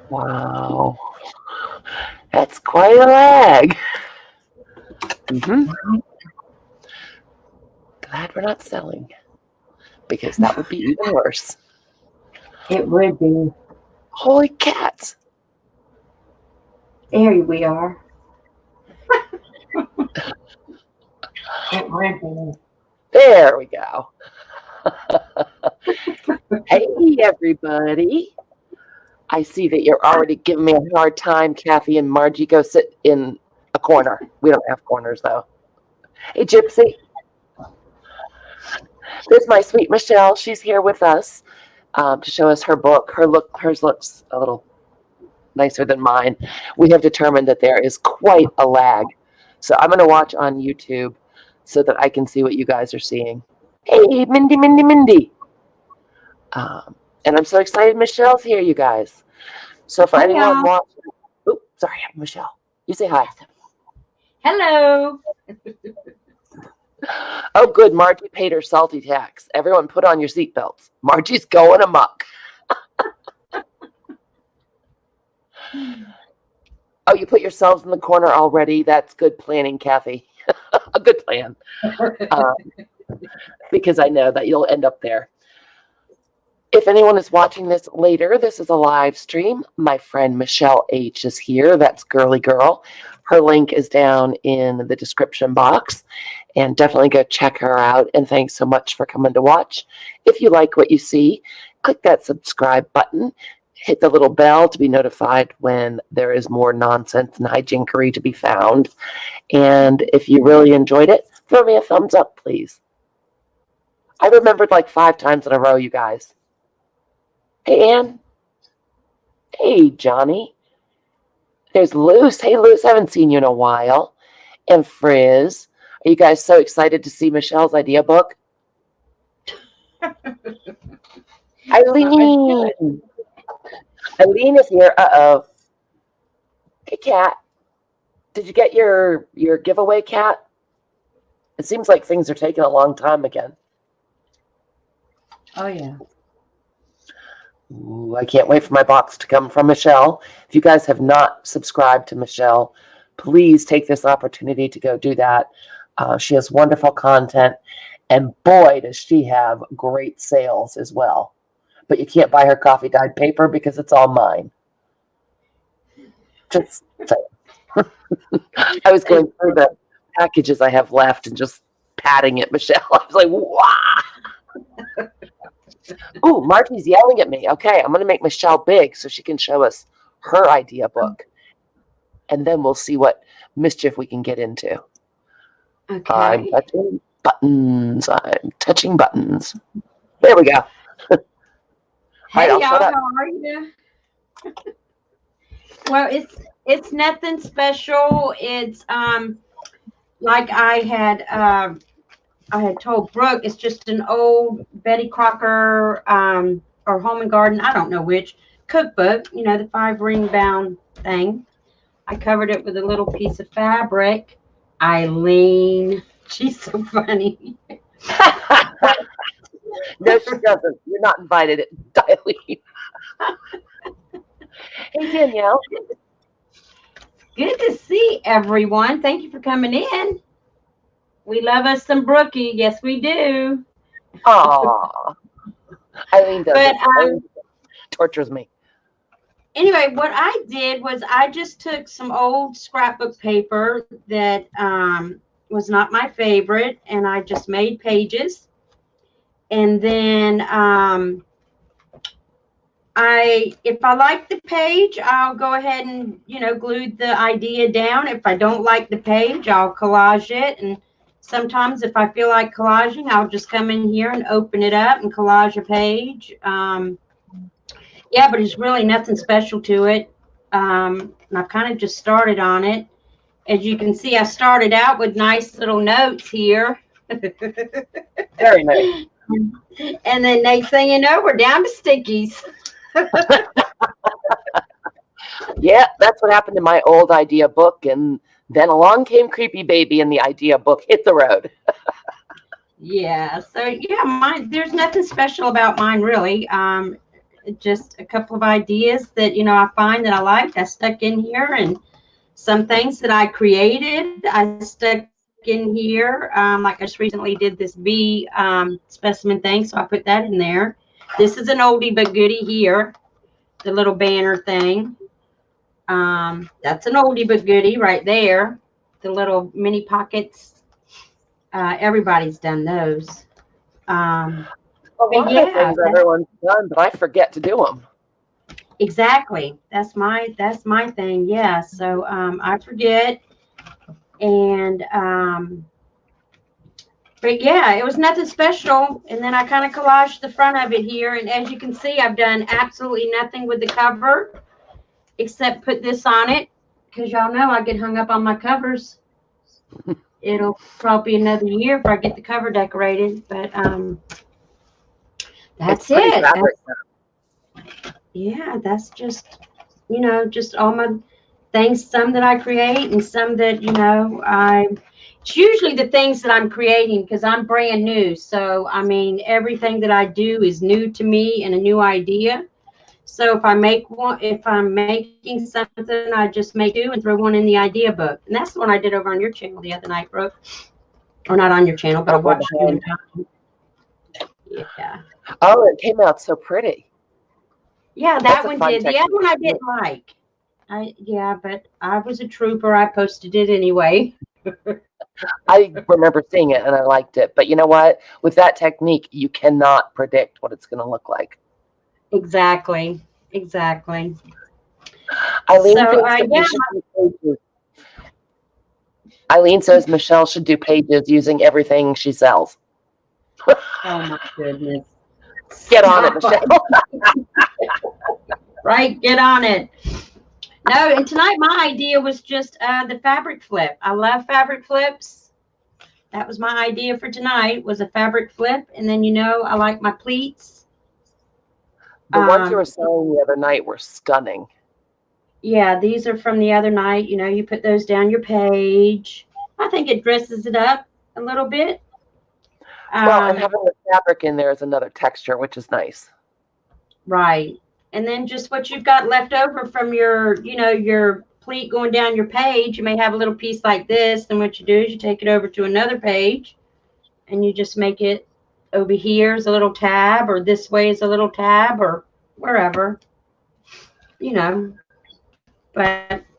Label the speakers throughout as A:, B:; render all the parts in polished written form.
A: Wow. That's quite a lag. Mm-hmm. Glad we're not selling, because that would be even worse.
B: It would be.
A: Holy cats.
B: There we are. It would be.
A: There we go. Hey, everybody. I see that you're already giving me a hard time, Kathy and Margie. Go sit in a corner. We don't have corners, though. Hey, Gypsy. There's my sweet Michelle. She's here with us to show us her book. Hers looks a little nicer than mine. We have determined that there is quite a lag. So I'm going to watch on YouTube so that I can see what you guys are seeing. Hey, Mindy. And I'm so excited Michelle's here, you guys. So for anyone watching, oh, sorry, Michelle, you say hi.
B: Hello.
A: Oh, good. Margie paid her salty tax. Everyone put on your seatbelts. Margie's going amok. Oh, you put yourselves in the corner already? That's good planning, Kathy. A good plan. Because I know that you'll end up there. If anyone is watching this later, this is a live stream. My friend Michelle H. is here. That's GirlyGirl. Her link is down in the description box. And definitely go check her out. And thanks so much for coming to watch. If you like what you see, click that subscribe button. Hit the little bell to be notified when there is more nonsense and hijinkery to be found. And if you really enjoyed it, throw me a thumbs up, please. I remembered like 5 times in a row, you guys. Hey, Ann. Hey, Johnny. There's Luce. Hey, Luce, haven't seen you in a while. And Frizz. Are you guys so excited to see Michelle's idea book? Eileen. Eileen is here. Uh-oh. Hey, Kat. Did you get your giveaway, Kat? It seems like things are taking a long time again.
B: Oh, yeah.
A: Ooh, I can't wait for my box to come from Michelle. If you guys have not subscribed to Michelle, please take this opportunity to go do that. She has wonderful content, and boy, does she have great sales as well. But you can't buy her coffee dyed paper because it's all mine. Just saying. I was going through the packages I have left and just patting it, Michelle. I was like, wow. Ooh, Martie's yelling at me. Okay, I'm going to make Michelle big so she can show us her idea book. And then we'll see what mischief we can get into.
B: Okay.
A: I'm touching buttons. I'm touching buttons. There we go.
B: Hey,
A: right,
B: y'all, how are you? Well, it's nothing special. It's like I had told Brooke, it's just an old Betty Crocker or Home and Garden, I don't know which, cookbook, you know, the 5-ring bound thing. I covered it with a little piece of fabric. Eileen, she's so funny.
A: No, she doesn't. You're not invited, Eileen. Hey, Danielle.
B: Good to see everyone. Thank you for coming in. We love us some Brookie. Yes, we do.
A: Aw. Eileen does.
B: But
A: Eileen tortures me.
B: Anyway, what I did was I just took some old scrapbook paper that was not my favorite, and I just made pages. And then if I like the page, I'll go ahead and, you know, glue the idea down. If I don't like the page, I'll collage it. And sometimes if I feel like collaging, I'll just come in here and open it up and collage a page. Yeah, but it's really nothing special to it. And I've kind of just started on it. As you can see, I started out with nice little notes here.
A: Very nice.
B: And then next thing you know, we're down to stickies.
A: Yeah, that's what happened to my old idea book. And then along came Creepy Baby and the idea book hit the road.
B: Yeah, so yeah, mine, there's nothing special about mine really. just a couple of ideas that, I find that I liked. I stuck in here, and some things that I created, I stuck in here. Like I just recently did this bee specimen thing, so I put that in there. This is an oldie but goodie here, the little banner thing. That's an oldie but goodie right there. The little mini pockets. Everybody's done those.
A: A lot of things everyone's done, but I forget to do them.
B: Exactly. That's my thing. Yeah. So I forget, and but yeah, it was nothing special. And then I kind of collaged the front of it here, and as you can see, I've done absolutely nothing with the cover except put this on it, because y'all know I get hung up on my covers. It'll probably be another year if I get the cover decorated, but that's it. Yeah, that's just, just all my things, some that I create and some that, it's usually the things that I'm creating because I'm brand new. So, I mean, everything that I do is new to me and a new idea. So if I'm making something, I just make do and throw one in the idea book. And that's the one I did over on your channel the other night, Brooke. Or not on your channel, but I watched you. Yeah.
A: Oh, it came out so pretty.
B: Yeah, that one did. The other one I didn't like. But I was a trooper. I posted it anyway.
A: I remember seeing it and I liked it. But you know what? With that technique, you cannot predict what it's going to look like.
B: Exactly.
A: Eileen says Michelle should do pages using everything she sells.
B: Oh my goodness.
A: Get on it, Michelle.
B: Right, get on it. No, and tonight my idea was just the fabric flip. I love fabric flips. That was my idea for tonight, was a fabric flip. And then, I like my pleats.
A: The ones you were sewing the other night were stunning.
B: Yeah, these are from the other night. You put those down your page. I think it dresses it up a little bit.
A: Well, and having the fabric in there is another texture, which is nice.
B: Right. And then just what you've got left over from your, your pleat going down your page, you may have a little piece like this. Then what you do is you take it over to another page and you just make it over here is a little tab, or this way is a little tab, or wherever, But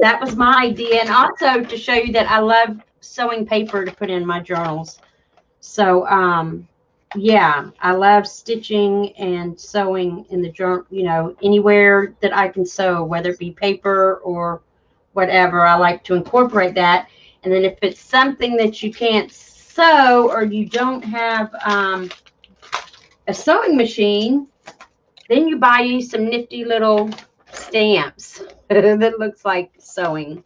B: that was my idea. And also to show you that I love sewing paper to put in my journals. So, yeah, I love stitching and sewing in the journal, anywhere that I can sew, whether it be paper or whatever. I like to incorporate that. And then if it's something that you can't sew or you don't have a sewing machine, then you buy you some nifty little stamps that looks like sewing.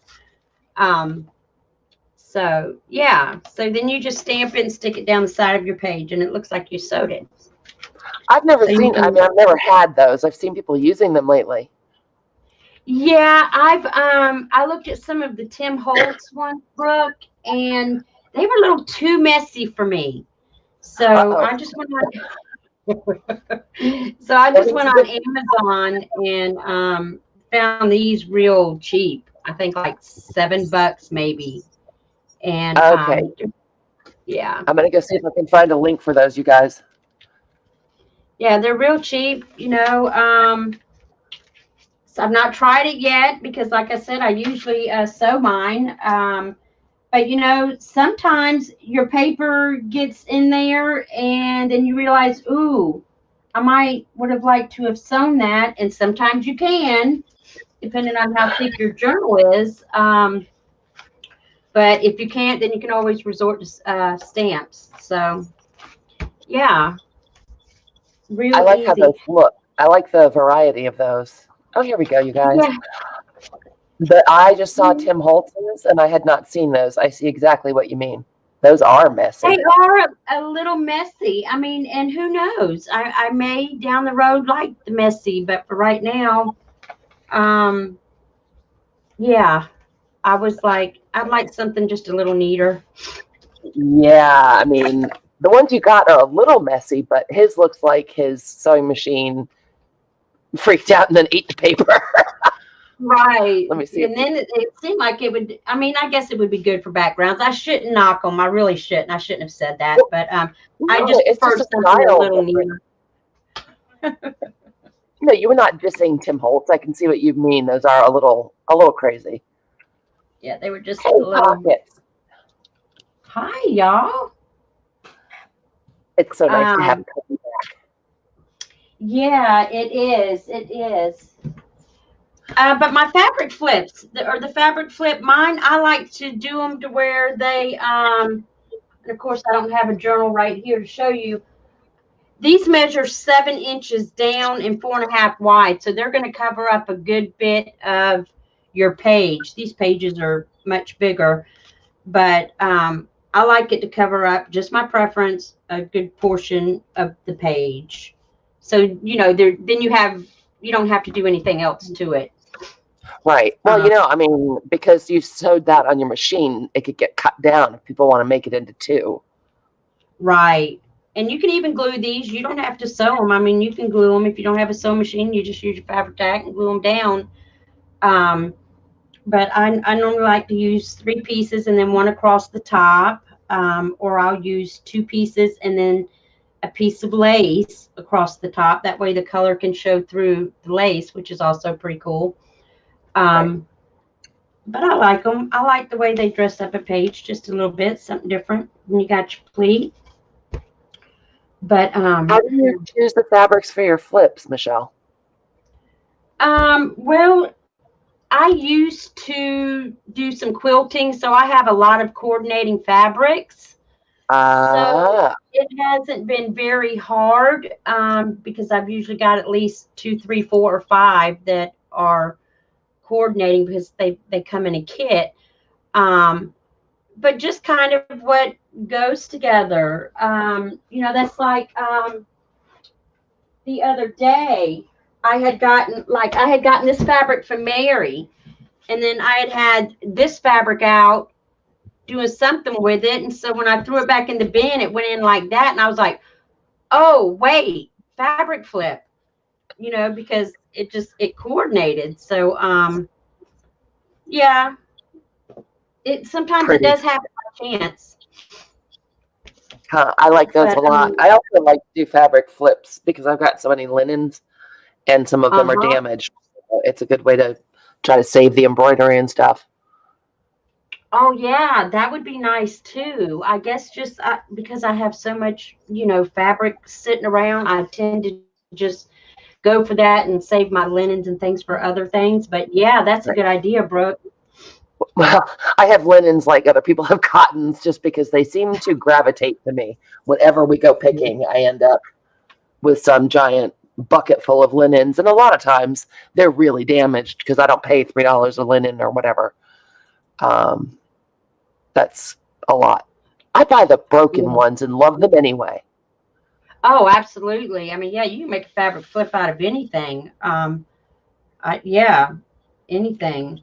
B: So yeah, so then you just stamp it and stick it down the side of your page, and it looks like you sewed it.
A: I've never I've never had those. I've seen people using them lately.
B: Yeah, I looked at some of the Tim Holtz ones, Brooke, and they were a little too messy for me. So I just went on Amazon and found these real cheap. I think like $7 maybe. And
A: okay.
B: Yeah.
A: I'm gonna go see if I can find a link for those, you guys.
B: Yeah, they're real cheap, so I've not tried it yet because, like I said, I usually sew mine. But sometimes your paper gets in there and then you realize, ooh, I would have liked to have sewn that. And sometimes you can, depending on how thick your journal is. But if you can't, then you can always resort to stamps. So, yeah. Real
A: I like
B: easy.
A: how those look. I like the variety of those. Oh, here we go, you guys.
B: Yeah.
A: But I just saw Tim Holtz's, and I had not seen those. I see exactly what you mean. Those are messy.
B: They are a little messy. I mean, and who knows? I may down the road like the messy, but for right now, yeah, I was like, I'd like something just a little neater.
A: Yeah, I mean, the ones you got are a little messy, but his looks like his sewing machine freaked out and then ate the paper.
B: Right.
A: Let me see.
B: And then it seemed like it would, I mean, I guess it would be good for backgrounds. I shouldn't knock them. I really shouldn't. I shouldn't have said that. But I
A: No,
B: just
A: it's
B: prefer
A: just a
B: something a
A: style
B: little
A: difference.
B: neater.
A: No, you were not dissing Tim Holtz. I can see what you mean. Those are a little crazy.
B: Yeah, they were just
A: Hey,
B: a little.
A: pockets.
B: Hi, y'all.
A: It's so nice to have company.
B: Yeah, it is. It is. But my fabric flips, or the fabric flip, mine, I like to do them to where they, and of course, I don't have a journal right here to show you. These measure 7 inches down and 4.5 wide, so they're going to cover up a good bit of your page. These pages are much bigger, but I like it to cover up, just my preference, a good portion of the page. So then you don't have to do anything else to it.
A: Right. Well, I mean, because you sewed that on your machine, it could get cut down if people want to make it into 2.
B: Right. And you can even glue these. You don't have to sew them. I mean, you can glue them if you don't have a sewing machine. You just use your fabric tack and glue them down. But I normally like to use 3 pieces and then one across the top, or I'll use 2 pieces and then a piece of lace across the top. That way the color can show through the lace, which is also pretty cool.
A: Right.
B: But I like them. I like the way they dress up a page just a little bit, something different. When you got your pleat. But
A: how do you choose the fabrics for your flips, Michelle?
B: Well, I used to do some quilting, so I have a lot of coordinating fabrics. So it hasn't been very hard because I've usually got at least 2, 3, 4, or 5 that are coordinating because they come in a kit. But just kind of what goes together. That's like the other day I had gotten this fabric from Mary, and then I had this fabric out doing something with it, and so when I threw it back in the bin, it went in like that, and I was like, oh wait, fabric flip, because it coordinated. So yeah, it sometimes it does happen by chance.
A: I like those a lot. I also like to do fabric flips because I've got so many linens and some of them are damaged. So it's a good way to try to save the embroidery and stuff.
B: Oh yeah, that would be nice too. I guess just because I have so much, fabric sitting around, I tend to just go for that and save my linens and things for other things. But yeah, that's a good idea, Brooke.
A: Well, I have linens like other people have cottons just because they seem to gravitate to me. Whenever we go picking, I end up with some giant bucket full of linens. And a lot of times they're really damaged because I don't pay $3 a linen or whatever. That's a lot. I buy the broken ones and love them anyway.
B: Oh, absolutely. I mean, yeah, you can make a fabric flip out of anything. Yeah, anything.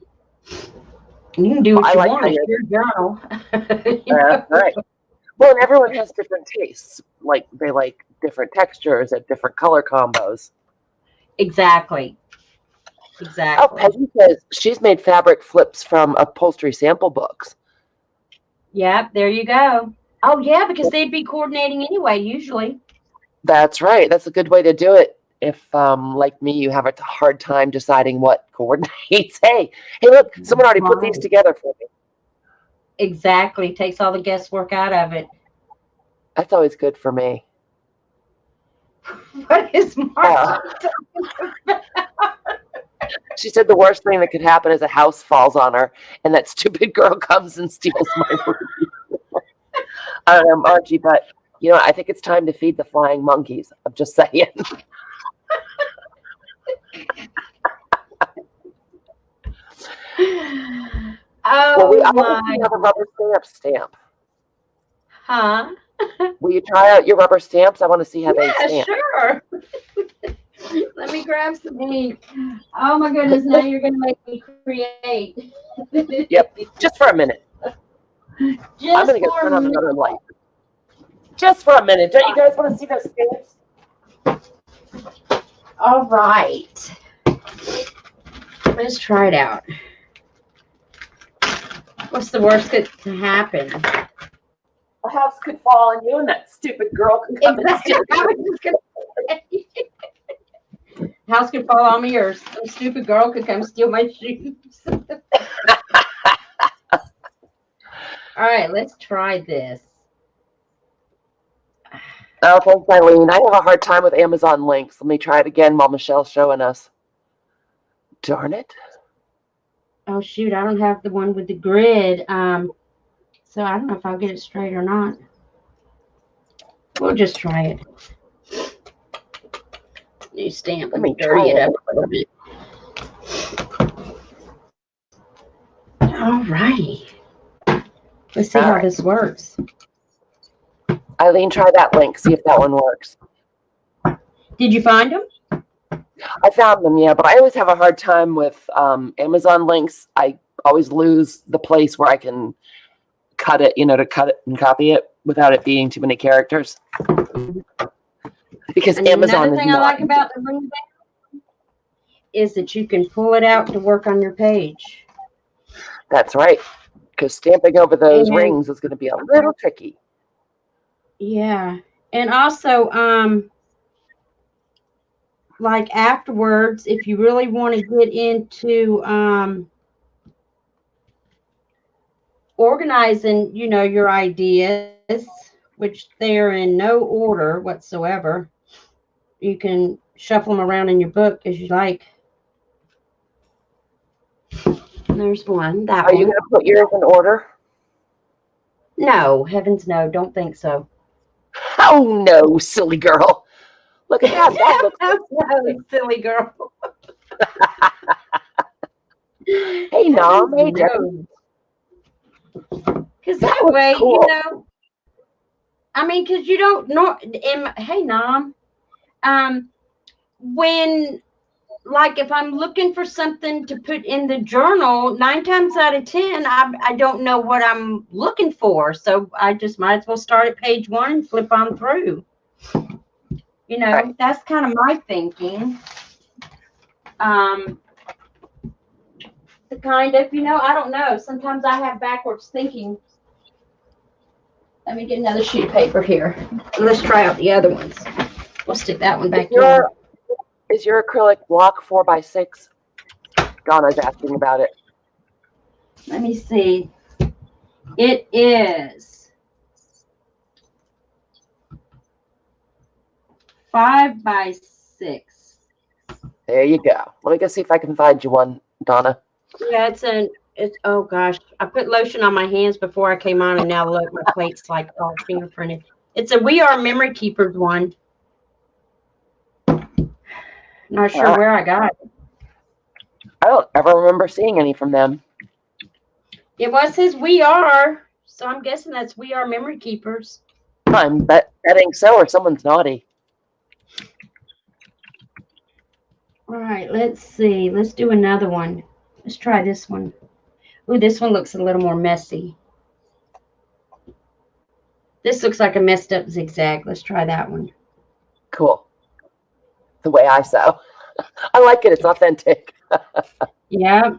B: You can do what you want. It's your journal.
A: Right. Well, and everyone has different tastes. Like they like different textures and different color combos.
B: Exactly.
A: Oh, Peggy says she's made fabric flips from upholstery sample books.
B: Yep, there you go. Oh, yeah, because they'd be coordinating anyway, usually.
A: That's right. That's a good way to do it. If, like me, you have a hard time deciding what coordinates. Hey, look, someone already put these together for me.
B: Exactly. Takes all the guesswork out of it.
A: That's always good for me.
B: What is Marcia
A: She said the worst thing that could happen is a house falls on her and that stupid girl comes and steals my ruby. I don't know, Margie, but I think it's time to feed the flying monkeys. I'm just saying.
B: Oh,
A: I want to have a rubber stamp.
B: Huh?
A: Will you try out your rubber stamps? I want to see how they stamp.
B: Sure. Let me grab some ink. Oh my goodness, now you're going to make me create.
A: Yep, just for a minute. I'm going to go turn on another light. Just for a minute. Don't you guys want to see those stamps?
B: All right. Let's try it out. What's the worst that can happen?
A: A house could fall on you and that stupid girl could come and steal it.
B: House could fall on me or some stupid girl could come steal my shoes. All right, let's try this.
A: Oh, thanks, Eileen. I have a hard time with Amazon links. Let me try it again while Michelle's showing us. Darn it.
B: Oh, shoot, I don't have the one with the grid. So I don't know if I'll get it straight or not. We'll just try it. New stamp. Let me dirty it up a little bit. All righty. Let's see how this works.
A: Eileen, try that link. See if that one works.
B: Did you find them?
A: I found them, yeah, but I always have a hard time with Amazon links. I always lose the place where I can cut it, to cut it and copy it without it being too many characters. Because
B: and
A: Amazon
B: another
A: is
B: thing I like about the ring bag is that you can pull it out to work on your page.
A: That's right. Because stamping over those rings is going to be a little tricky.
B: Yeah. And also, like afterwards, if you really want to get into organizing, your ideas, which they're in no order whatsoever, you can shuffle them around in your book as you like. There's one. That
A: Are you going to put yours in order?
B: No, heavens no, don't think so.
A: Oh no, silly girl. Look at that. That looks
B: no, silly girl.
A: Hey, Nom. Hey, Devin.
B: Because that way, cool. I mean, because you don't know. Hey, Nom. When, like, if I'm looking for something to put in the journal, 9 times out of 10, I don't know what I'm looking for. So I just might as well start at page 1 and flip on through. Right. That's kind of my thinking. The kind of, I don't know. Sometimes I have backwards thinking. Let me get another sheet of paper here. Let's try out the other ones. We'll stick that one back in.
A: Is your acrylic block 4x6? Donna's asking about it.
B: Let me see. It is 5x6.
A: There you go. Let me go see if I can find you one, Donna.
B: Yeah, oh gosh. I put lotion on my hands before I came on, and now look, my plate's like all fingerprinted. It's a We Are Memory Keepers one. Not sure where I got it.
A: I don't ever remember seeing any from them.
B: It was his We Are, so I'm guessing that's We Are Memory Keepers.
A: I'm betting so, or someone's naughty.
B: All right, let's see. Let's do another one. Let's try this one. Ooh, this one looks a little more messy. This looks like a messed up zigzag. Let's try that one.
A: Cool. The way I sew. I like it. It's authentic.
B: Yeah.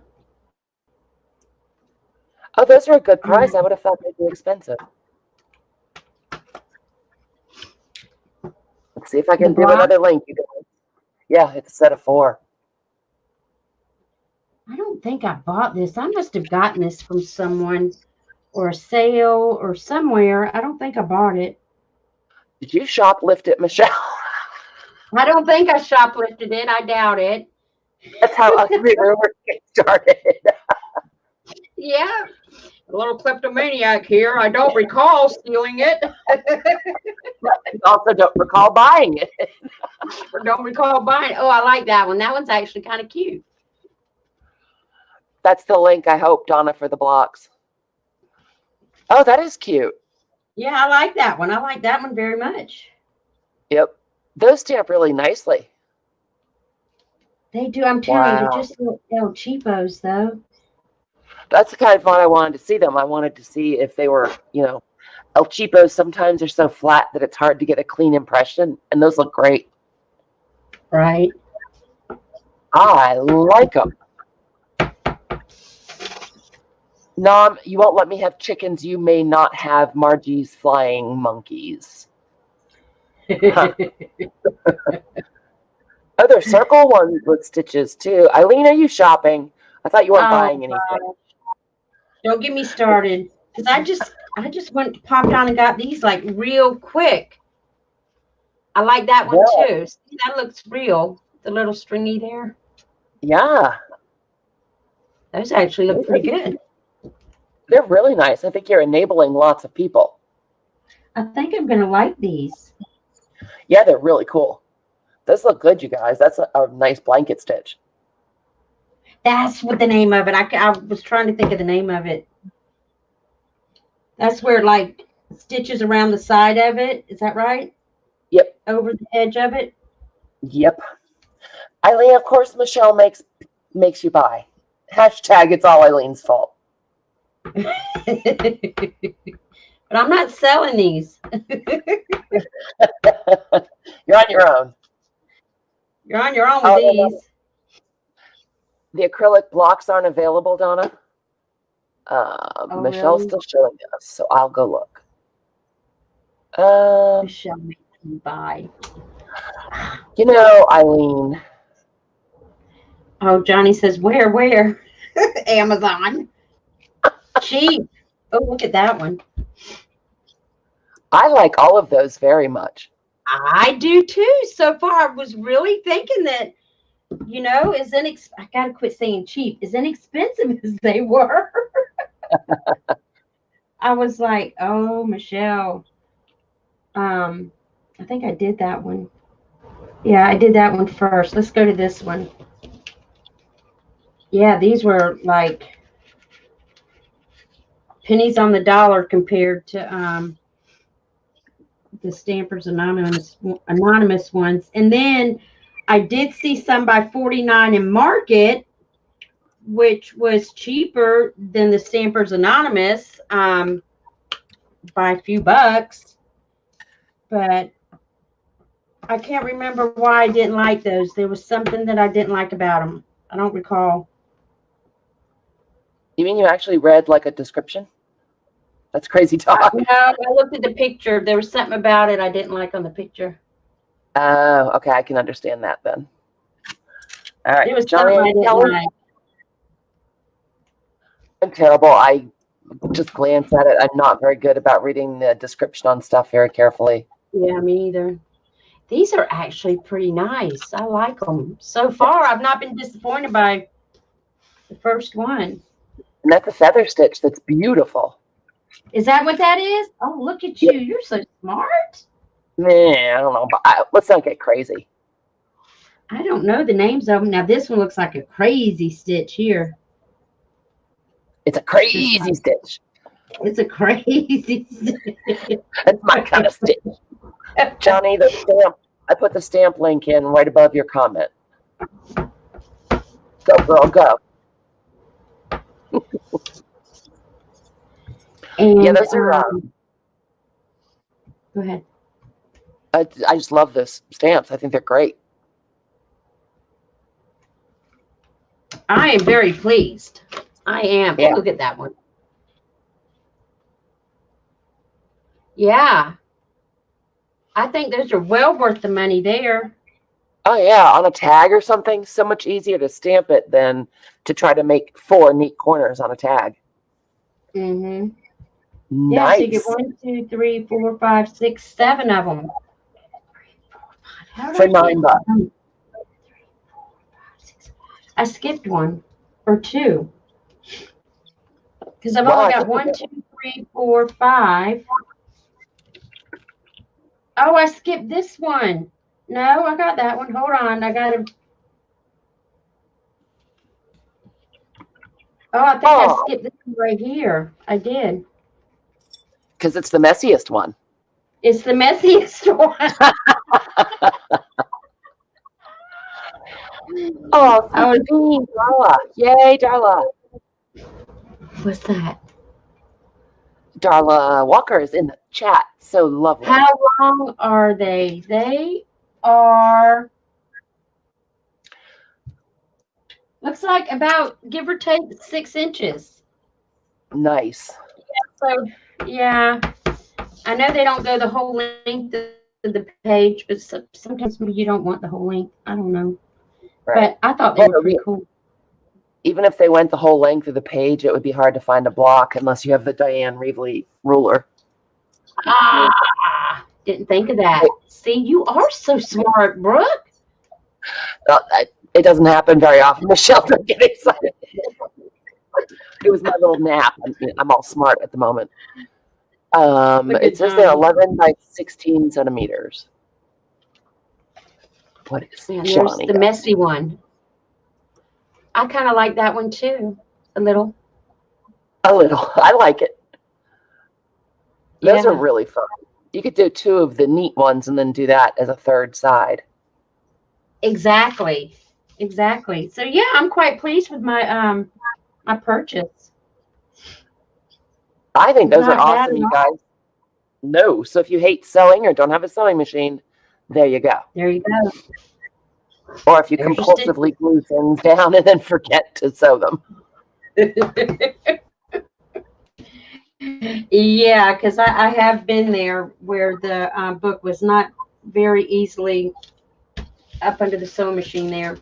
A: Oh, those are a good price. I would have thought they'd be expensive. Let's see if I can do another link. Yeah, it's a set of 4.
B: I don't think I bought this. I must have gotten this from someone or a sale or somewhere. I don't think I bought it.
A: Did you shoplift it, Michelle?
B: I don't think I shoplifted it. I doubt it.
A: That's how ugly rumors get started.
B: Yeah. A little kleptomaniac here. I don't recall stealing it.
A: I also don't recall buying it.
B: Or don't recall buying it. Oh, I like that one. That one's actually kind of cute.
A: That's the link, I hope, Donna, for the blocks. Oh, that is cute.
B: Yeah, I like that one. I like that one very much.
A: Yep. Those stamp really nicely.
B: They do. I'm telling you, they're just little cheapos, though.
A: That's the kind of fun I wanted to see them. I wanted to see if they were, El Cheapos sometimes are so flat that it's hard to get a clean impression, and those look great.
B: Right.
A: I like them. Nom, you won't let me have chickens. You may not have Margie's flying monkeys. Huh. Oh, there's circle ones with stitches too. Eileen, are you shopping? I thought you weren't buying anything.
B: God. Don't get me started. Because I just went popped on and got these like real quick. I like that one too. See, that looks real. The little stringy there.
A: Yeah.
B: Those actually look pretty good.
A: They're really nice. I think you're enabling lots of people.
B: I think I'm going to like these.
A: Yeah, they're really cool. Those look good, you guys. That's a nice blanket stitch.
B: That's what the name of it. I was trying to think of the name of it. That's where like stitches around the side of it. Is that right?
A: Yep.
B: Over the edge of it.
A: Yep. Eileen, of course, Michelle makes you buy. Hashtag it's all Eileen's fault.
B: But I'm not selling these.
A: You're on your own.
B: You're on your own with these.
A: The acrylic blocks aren't available, Donna. Michelle's
B: really?
A: still showing us, so I'll go look.
B: Michelle makes me buy.
A: You know, Eileen.
B: Oh, Johnny says, where? Amazon. Cheap. Oh, look at that one.
A: I like all of those very much.
B: I do too. So far, I was really thinking that, you know, I gotta quit saying cheap, as inexpensive as they were. I was like, oh, Michelle. I think I did that one. Yeah, I did that one first. Let's go to this one. Yeah, these were like pennies on the dollar compared to the Stampers Anonymous ones. And then I did see some by 49 in Market, which was cheaper than the Stampers Anonymous by a few bucks. But I can't remember why I didn't like those. There was something that I didn't like about them. I don't recall.
A: You mean you actually read like a description? That's crazy talk.
B: No, I looked at the picture. There was something about it I didn't like on the picture.
A: Oh, okay. I can understand that then. All right.
B: It was
A: Johnny,
B: something I didn't like.
A: I'm terrible. I just glance at it. I'm not very good about reading the description on stuff very carefully.
B: Yeah, me either. These are actually pretty nice. I like them. So far, I've not been disappointed by the first one.
A: And that's a feather stitch that's beautiful.
B: Is that what that is? Oh, look at you. You're so smart.
A: I don't know. But let's not get crazy.
B: I don't know the names of them. Now, this one looks like a crazy stitch here.
A: It's a crazy stitch.
B: It's a crazy stitch.
A: That's my kind of stitch. Johnny, the stamp. I put the stamp link in right above your comment. Go, girl, go.
B: And,
A: yeah, those are.
B: Go ahead.
A: I just love those stamps. I think they're great.
B: I am very pleased. I am.
A: Yeah.
B: Look at that one. Yeah. I think those are well worth the money there.
A: Oh, yeah. On a tag or something, so much easier to stamp it than to try to make 4 neat corners on a tag.
B: Mm-hmm.
A: Nice.
B: Yeah, so you get 1, 2, 3, 4, 5, 6, 7 of them.
A: For $9.
B: I skipped one or two. Because I've only got 1, 2, 3, 4, 5. Oh, I skipped this one. No, I got that one. Hold on. I got to. Oh, I think I skipped this one right here. I did.
A: Because it's the messiest one.
B: It's the messiest one.
A: Oh, Darla. Yay, Darla.
B: What's that?
A: Darla Walker is in the chat. So lovely.
B: How long are they? They are Looks like about, give or take, 6 inches.
A: Nice.
B: So, yeah, I know they don't go the whole length of the page, but sometimes maybe you don't want the whole length. I don't know. But
A: Right.
B: I thought they were
A: Well,
B: pretty cool.
A: even if they went the whole length of the page, it would be hard to find a block unless you have the Diane Reevely ruler.
B: Didn't think of that. See, you are so smart, Brooke.
A: It doesn't happen very often. Michelle, don't get excited. It was my little nap. I'm all smart at the moment. It says they're 11 by 16 centimeters. What is
B: And
A: Johnny?
B: there's the messy one. I kind of like that one too, a little.
A: A little. I like it. Those are really fun. You could do 2 of the neat ones and then do that as a third side.
B: Exactly. So yeah, I'm quite pleased with my my purchase.
A: I think those are awesome, you guys. No. So if you hate sewing or don't have a sewing machine, there you go.
B: There you go.
A: Or if you compulsively glue things down and then forget to sew them.
B: Yeah, because I have been there where the book was not very easily up under the sewing machine there.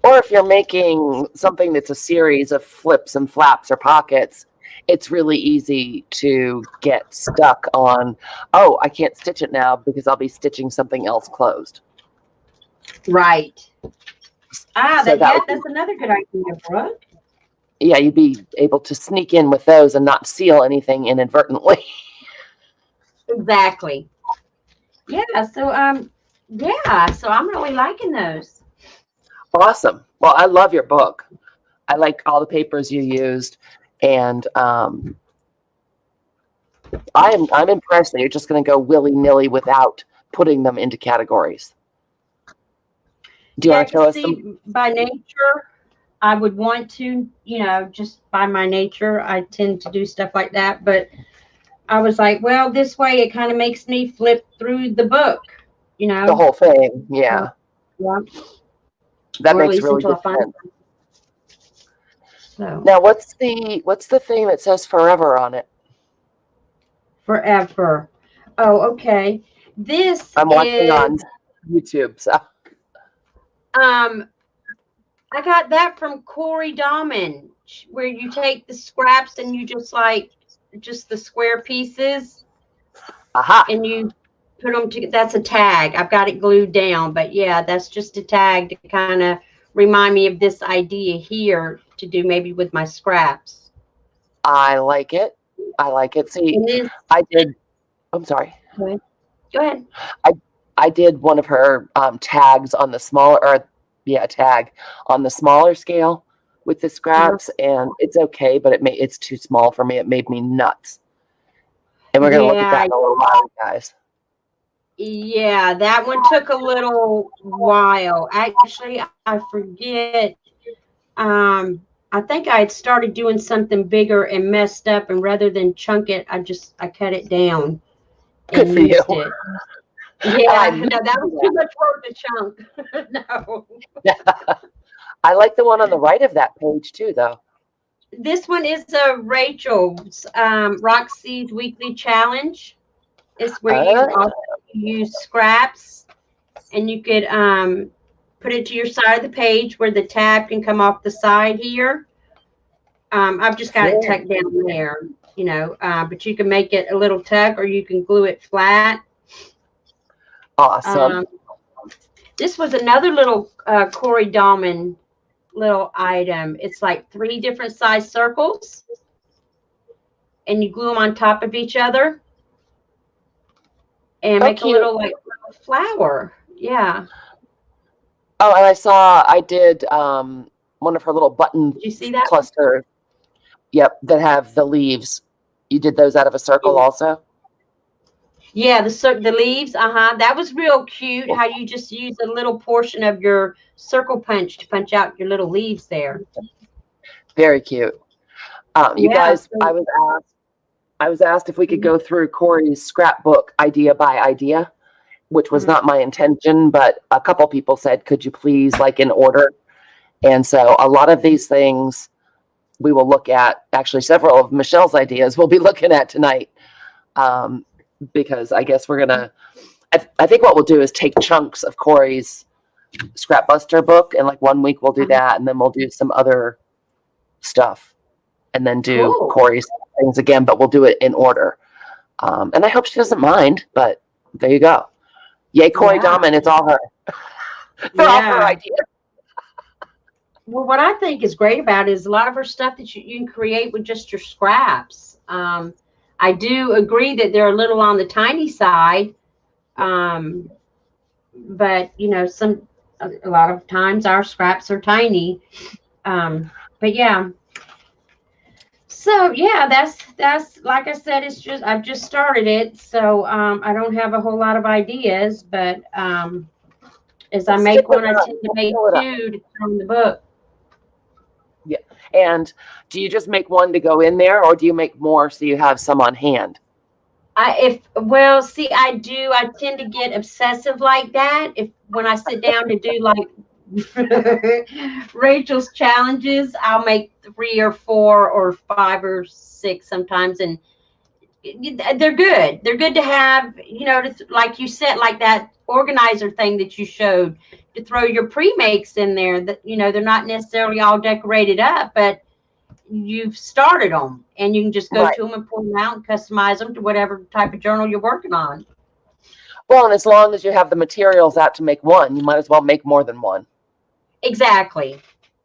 A: Or if you're making something that's a series of flips and flaps or pockets, it's really easy to get stuck on, oh, I can't stitch it now because I'll be stitching something else closed.
B: Right. So that's another good idea, Brooke.
A: Yeah, you'd be able to sneak in with those and not seal anything inadvertently.
B: Exactly. Yeah, so I'm really liking those.
A: Awesome. Well, I love your book. I like all the papers you used, and I'm impressed that you're just going to go willy-nilly without putting them into categories. Do you want to show us some?
B: By nature, I would want to, just by my nature, I tend to do stuff like that. But I was like, well, this way it kind of makes me flip through the book,
A: The whole thing, yeah.
B: Yeah.
A: That makes really good sense.
B: So.
A: Now, what's the thing that says forever on it?
B: Forever. Oh, okay.
A: I'm watching on YouTube, so.
B: I got that from Corey Dahmen, where you take the scraps and you just the square pieces.
A: Aha.
B: And you put them together. That's a tag. I've got it glued down, but yeah, that's just a tag to kind of remind me of this idea here to do maybe with my scraps.
A: I like it. See, I'm sorry.
B: Go ahead.
A: I did one of her tags on the tag on the smaller scale with the scraps, and it's okay, but it's too small for me. It made me nuts. And we're going to look at that in a little while, guys.
B: Yeah, that one took a little while. Actually, I forget. I think I had started doing something bigger and messed up, and rather than chunk it, I cut it down.
A: Good for you.
B: It. Yeah, no, that was too much work to chunk. No.
A: I like the one on the right of that page too, though.
B: This one is Rachel's Roxy's Weekly Challenge. It's where you also use scraps, and you could put it to your side of the page where the tab can come off the side here. I've just got it tucked down there, but you can make it a little tuck or you can glue it flat.
A: Awesome.
B: This was another little Corey Dahmen little item. It's like 3 different size circles, and you glue them on top of each other and make a little flower. Yeah.
A: Oh, and I did one of her little button clusters. Yep, that have the leaves. You did those out of a circle also?
B: Yeah, the leaves, that was real cute, how you just use a little portion of your circle punch to punch out your little leaves there.
A: Very cute. You guys, I was asked if we could go through Corey's scrapbook idea by idea, which was not my intention, but a couple people said, could you please, in order? And so a lot of these things we will look at, actually several of Michelle's ideas we'll be looking at tonight, because I guess we're going to, I think what we'll do is take chunks of Corey's Scrapbuster book, and like 1 week we'll do that, and then we'll do some other stuff, and then do
B: Cool.
A: Corey's things again, but we'll do it in order. And I hope she doesn't mind, but there you go. Yay, Corey Dahmen, it's all her. They're all her ideas.
B: Well, what I think is great about it is a lot of her stuff that you can create with just your scraps. I do agree that they're a little on the tiny side, but you know, a lot of times our scraps are tiny. But yeah. So yeah, that's like I said, it's just I've just started it, so I don't have a whole lot of ideas, but as I make one, I tend to make two to throw in the book.
A: Yeah. And do you just make one to go in there, or do you make more so you have some on hand?
B: Well, see, I tend to get obsessive like that. When I sit down to do like Rachel's challenges, I'll make 3 or 4 or 5 or 6 sometimes, and they're good. They're good to have, you know, like you said, like that organizer thing that you showed, to throw your pre-makes in there. That, you know, they're not necessarily all decorated up, but you've started them, and you can just go to them and pull them out and customize them to whatever type of journal you're working on.
A: Well, and as long as you have the materials out to make one, you might as well make more than one.
B: Exactly.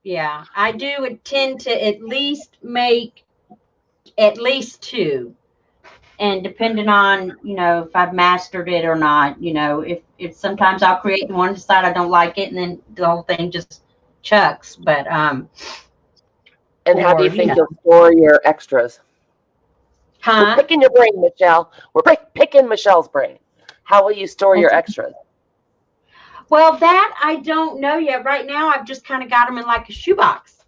B: Yeah, I do tend to at least make at least 2. And depending on, you know, if I've mastered it or not, you know, if sometimes I'll create one, decide I don't like it, and then the whole thing just chucks. But and
A: how do you think you'll store your extras? We're picking your brain, Michelle. We're picking Michelle's brain. How will you store your extras?
B: Well, that I don't know yet. Right now, I've just kind of got them in like a shoebox.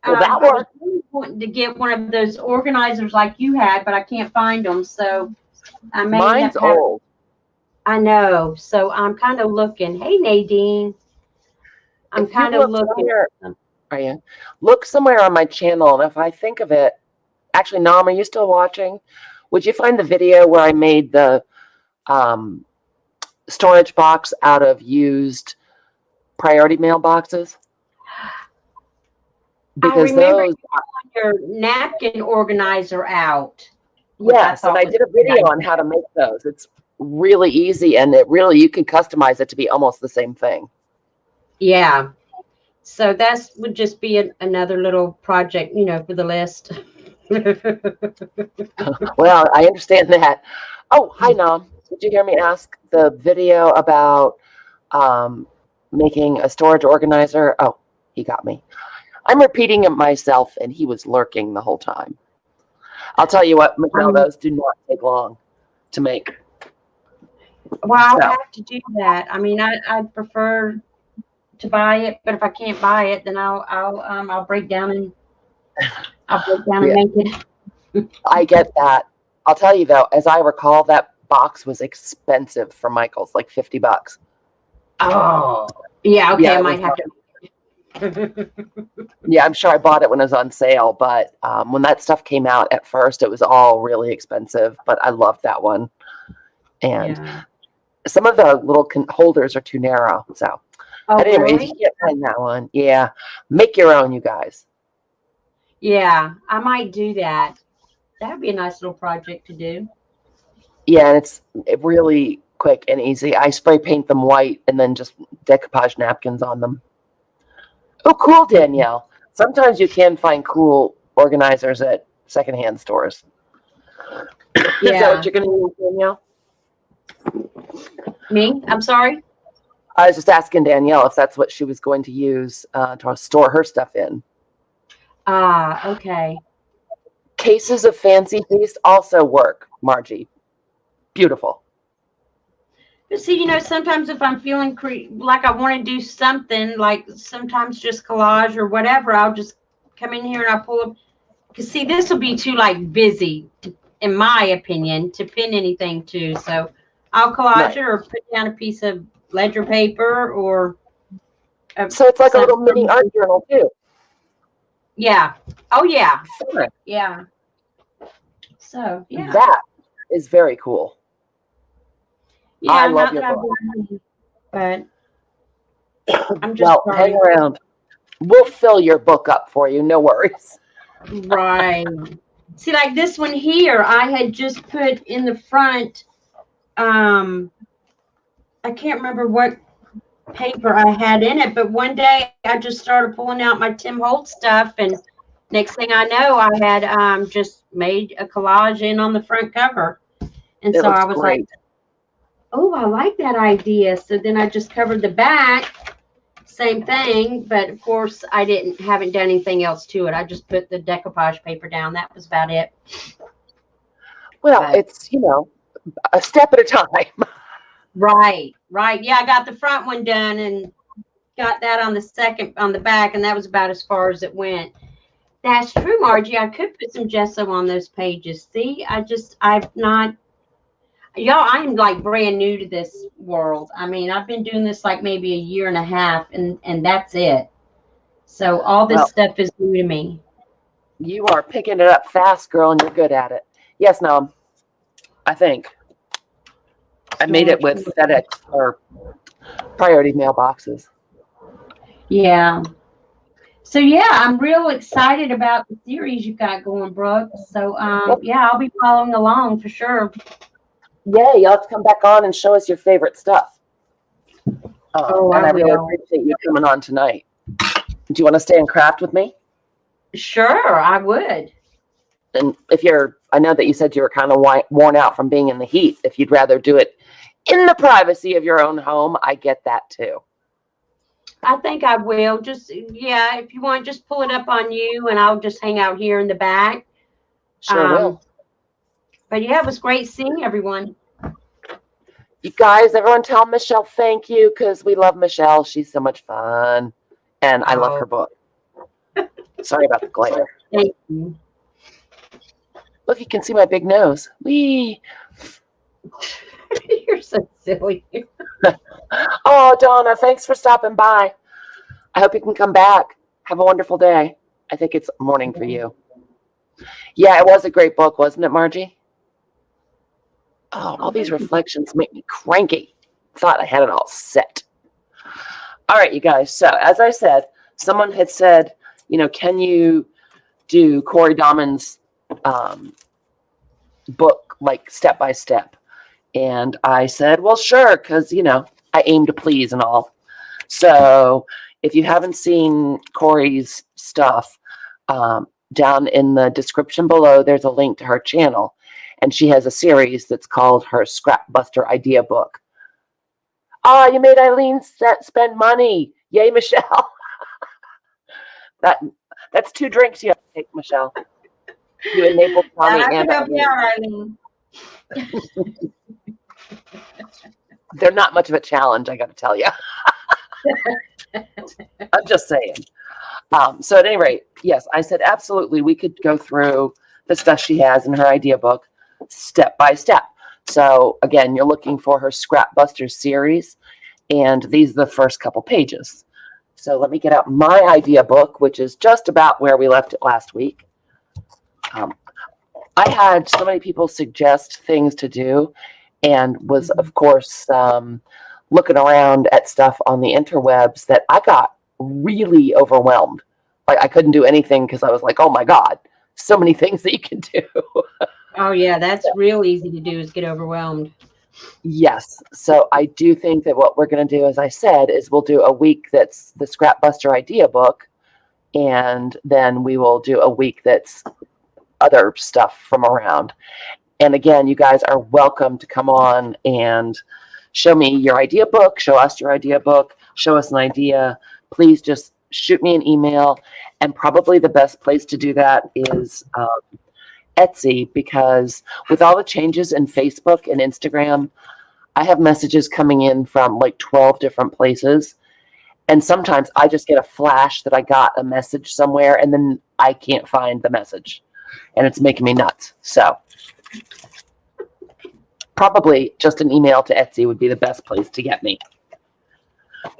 A: Well, that works.
B: I was really wanting to get one of those organizers like you had, but I can't find them. So I may
A: Mine's old.
B: I know. So I'm kind of looking. Hey, Nadine. I'm kind of looking.
A: Are you? Look somewhere on my channel, and if I think of it, actually, Nam, are you still watching? Would you find the video where I made the storage box out of used priority mail boxes?
B: Because I remember you pulling your napkin organizer out.
A: Yes, and I did a video on how to make those. It's really easy, and you can customize it to be almost the same thing.
B: Yeah. So that would just be another little project, you know, for the list.
A: Well, I understand that. Oh, hi, Nam. Did you hear me ask the video about making a storage organizer? Oh, he got me. I'm repeating it myself, and he was lurking the whole time. I'll tell you what, Michelle, those do not take long to make.
B: Well, I'll have to do that. I mean, I'd prefer to buy it, but if I can't buy it, then I'll break down and make it.
A: I get that. I'll tell you though, as I recall, that box was expensive for Michael's, like $50.
B: Oh, yeah. Okay, I might have to.
A: Yeah, I'm sure I bought it when it was on sale, but when that stuff came out at first, it was all really expensive, but I loved that one. And some of the little holders are too narrow. So anyway, if you can't find that one, make your own, you guys.
B: Yeah, I might do that. That'd be a nice little project to do.
A: Yeah, and it's really quick and easy. I spray paint them white and then just decoupage napkins on them. Oh, cool, Danielle. Sometimes you can find cool organizers at secondhand stores. Yeah. Is that what you're going to use, Danielle?
B: Me? I'm sorry?
A: I was just asking Danielle if that's what she was going to use to store her stuff in.
B: Okay.
A: Cases of Fancy Feast also work, Margie. Beautiful.
B: But see, you know, sometimes if I'm feeling like I want to do something, like sometimes just collage or whatever, I'll just come in here and I'll pull up. Because see, this will be too like busy, in my opinion, to pin anything to. So I'll collage it or put down a piece of ledger paper or
A: So it's like a
B: some,
A: little mini art journal too.
B: yeah. Oh yeah.
A: Fun.
B: Yeah. So yeah.
A: That is very cool.
B: Yeah,
A: I love
B: not
A: your
B: that
A: book.
B: I've been, but I'm just
A: Well, hang
B: trying.
A: around. We'll fill your book up for you. No worries.
B: Right. See, like this one here, I had just put in the front. I can't remember what paper I had in it, but one day I just started pulling out my Tim Holtz stuff, and next thing I know, I had just made a collage in on the front cover. And
A: It
B: so
A: looks
B: I was like,
A: great.
B: oh, I like that idea. So then I just covered the back, same thing, but of course I haven't done anything else to it. I just put the decoupage paper down. That was about it.
A: Well,
B: But
A: it's, a step at a time.
B: right. Yeah, I got the front one done and got that on the back, and that was about as far as it went. That's true, Margie. I could put some gesso on those pages. See, I've not, y'all, I'm like brand new to this world. I mean, I've been doing this like maybe a year and a half, and that's it. So all this
A: Well,
B: stuff is new to me.
A: you are picking it up fast, girl, and you're good at it. Yes, no, I think. I
B: So
A: made it
B: much
A: with
B: more.
A: FedEx or priority mailboxes.
B: Yeah. So yeah, I'm real excited about the series you got going, Brooke. So yeah, I'll be following along for sure.
A: Yeah, you'll have to come back on and show us your favorite stuff.
B: Oh,
A: And
B: I
A: I really
B: will.
A: appreciate you coming on tonight. Do you want to stay and craft with me?
B: Sure, I would.
A: And I know that you said you were kind of worn out from being in the heat. If you'd rather do it in the privacy of your own home, I get that too.
B: I think I will. Just yeah, if you want, just pull it up on you, and I'll just hang out here in the back.
A: Sure will.
B: But yeah, it was great seeing everyone.
A: You guys, everyone tell Michelle thank you, because we love Michelle. She's so much fun. And I love her book. Sorry about the glare.
B: Thank you.
A: Look, you can see my big nose. Wee.
B: You're so silly.
A: Oh, Donna, thanks for stopping by. I hope you can come back. Have a wonderful day. I think it's morning for you. Yeah, it was a great book, wasn't it, Margie? Oh, all these reflections make me cranky. Thought I had it all set. All right, you guys. So, as I said, someone had said, can you do Corey Dahmen's book, like step by step? And I said, well, sure, because, I aim to please and all. So if you haven't seen Corey's stuff, down in the description below, there's a link to her channel. And she has a series that's called her Scrapbuster Idea Book. Oh, you made Eileen spend money. Yay, Michelle. That's 2 drinks you have to take, Michelle. You enabled Tommy and
B: Eileen.
A: They're not much of a challenge, I got to tell you. I'm just saying. So at any rate, yes, I said absolutely we could go through the stuff she has in her idea book step by step. So again, you're looking for her Scrapbuster series, and these are the first couple pages. So let me get out my idea book, which is just about where we left it last week. I had so many people suggest things to do, and was, of course, looking around at stuff on the interwebs that I got really overwhelmed. Like I couldn't do anything because I was like, oh my God, so many things that you can do.
B: Oh yeah, that's real easy to do, is get overwhelmed.
A: Yes. So I do think that what we're going to do, as I said, is we'll do a week that's the Scrapbuster idea book, and then we will do a week that's other stuff from around. And again, you guys are welcome to come on and show me your idea book, show us your idea book, show us an idea. Please just shoot me an email. And probably the best place to do that is Etsy, because with all the changes in Facebook and Instagram, I have messages coming in from like 12 different places. And sometimes I just get a flash that I got a message somewhere, and then I can't find the message. And it's making me nuts. So probably just an email to Etsy would be the best place to get me.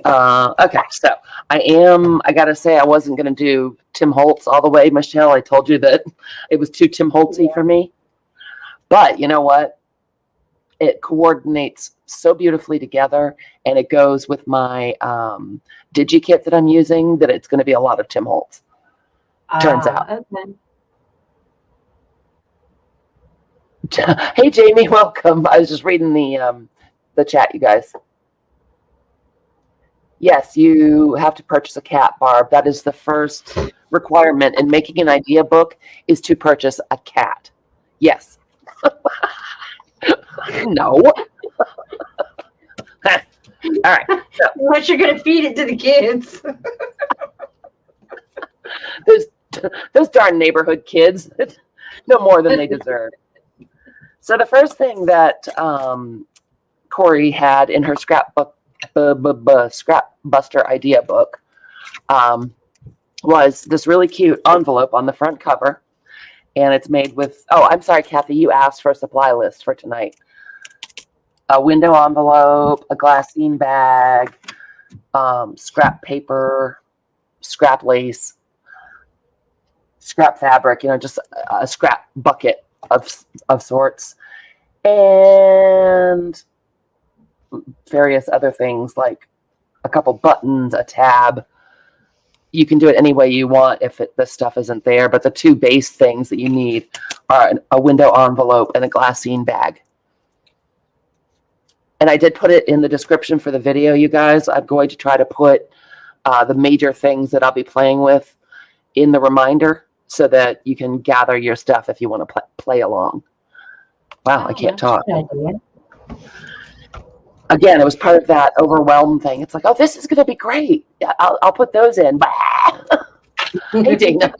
A: Okay, so I gotta say, I wasn't gonna do Tim Holtz all the way, Michelle. I told you that it was too Tim Holtzy for me. But you know what? It coordinates so beautifully together, and it goes with my DigiKit that I'm using, that it's gonna be a lot of Tim Holtz. Turns out.
B: Okay.
A: Hey Jamie, welcome. I was just reading the chat, you guys. Yes, you have to purchase a cat, Barb. That is the first requirement in making an idea book, is to purchase a cat. Yes. No. All right. So,
B: Unless you're going to feed it to the kids.
A: those darn neighborhood kids, no more than they deserve. So the first thing that Corey had in her scrapbook, Scrapbuster idea book, was this really cute envelope on the front cover. And it's made with, oh, I'm sorry, Kathy, you asked for a supply list for tonight. A window envelope, a glassine bag, scrap paper, scrap lace, scrap fabric, just a scrap bucket of sorts, and various other things like a couple buttons, a tab. You can do it any way you want if the stuff isn't there, but the two base things that you need are a window envelope and a glassine bag. And I did put it in the description for the video, you guys. I'm going to try to put the major things that I'll be playing with in the reminder, so that you can gather your stuff if you want to play along. Wow, I can't talk. Again, it was part of that overwhelmed thing. It's like, oh, this is going to be great. Yeah, I'll put those in. Hey, Dana.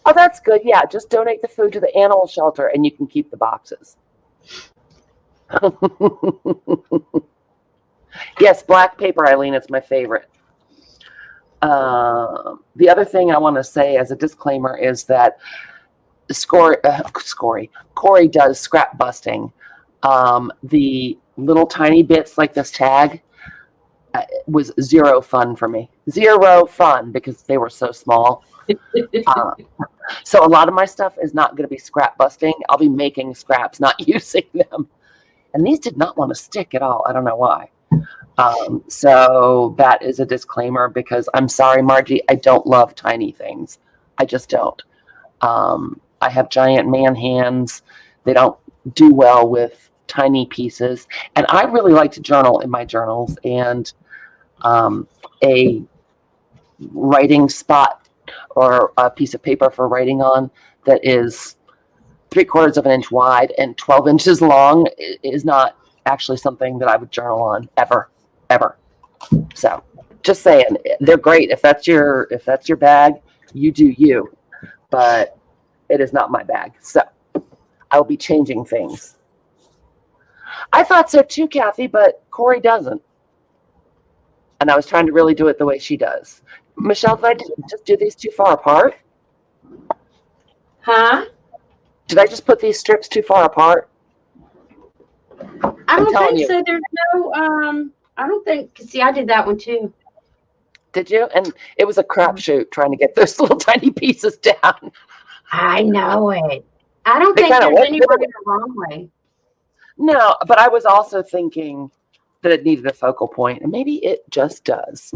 A: Oh, that's good. Yeah, just donate the food to the animal shelter, and you can keep the boxes. Yes, black paper, Eileen, is my favorite. The other thing I want to say as a disclaimer is that Corey does scrap busting. The little tiny bits like this tag was zero fun for me. Zero fun, because they were so small. So a lot of my stuff is not going to be scrap busting. I'll be making scraps, not using them. And these did not want to stick at all. I don't know why. So that is a disclaimer, because I'm sorry, Margie, I don't love tiny things. I just don't. I have giant man hands. They don't do well with tiny pieces. And I really like to journal in my journals, and a writing spot or a piece of paper for writing on that is 3/4 of an inch wide and 12 inches long is not actually something that I would journal on ever. So just saying, they're great. If that's your bag, you do you, but it is not my bag. So I'll be changing things. I thought so too, Kathy, but Corey doesn't. And I was trying to really do it the way she does. Michelle, did I just do these too far apart?
B: Huh?
A: Did I just put these strips too far apart?
B: I don't think so. There's no, I don't think, see, I did that one too.
A: Did you? And it was a crapshoot trying to get those little tiny pieces down.
B: I know it. I don't think there's any right or wrong way.
A: No, but I was also thinking that it needed a focal point, and maybe it just does.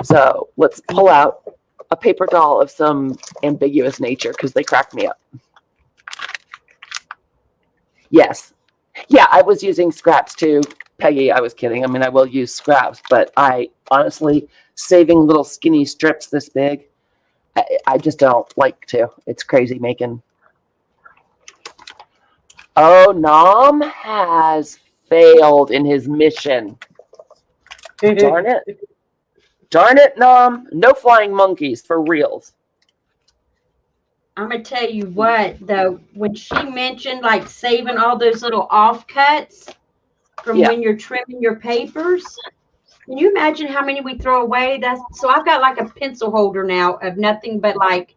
A: So let's pull out a paper doll of some ambiguous nature, because they crack me up. Yes. Yeah, I was using scraps too. Peggy, I was kidding. I mean, I will use scraps, but I honestly, saving little skinny strips this big, I just don't like to. It's crazy making. Oh, Nom has failed in his mission. Darn it. Darn it, Nom. No flying monkeys for reals.
B: I'm going to tell you what, though, when she mentioned like saving all those little offcuts from when you're trimming your papers, can you imagine how many we throw away? So I've got like a pencil holder now of nothing but like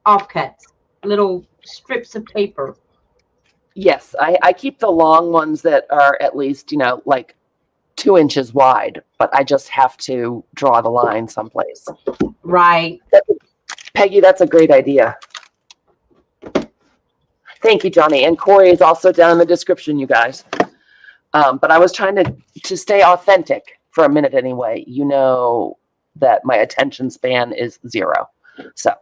B: offcuts, little strips of paper.
A: Yes, I keep the long ones that are at least, like 2 inches wide, but I just have to draw the line someplace.
B: Right.
A: Peggy, that's a great idea. Thank you, Johnny. And Corey is also down in the description, you guys. But I was trying to stay authentic for a minute anyway. You know that my attention span is 0. So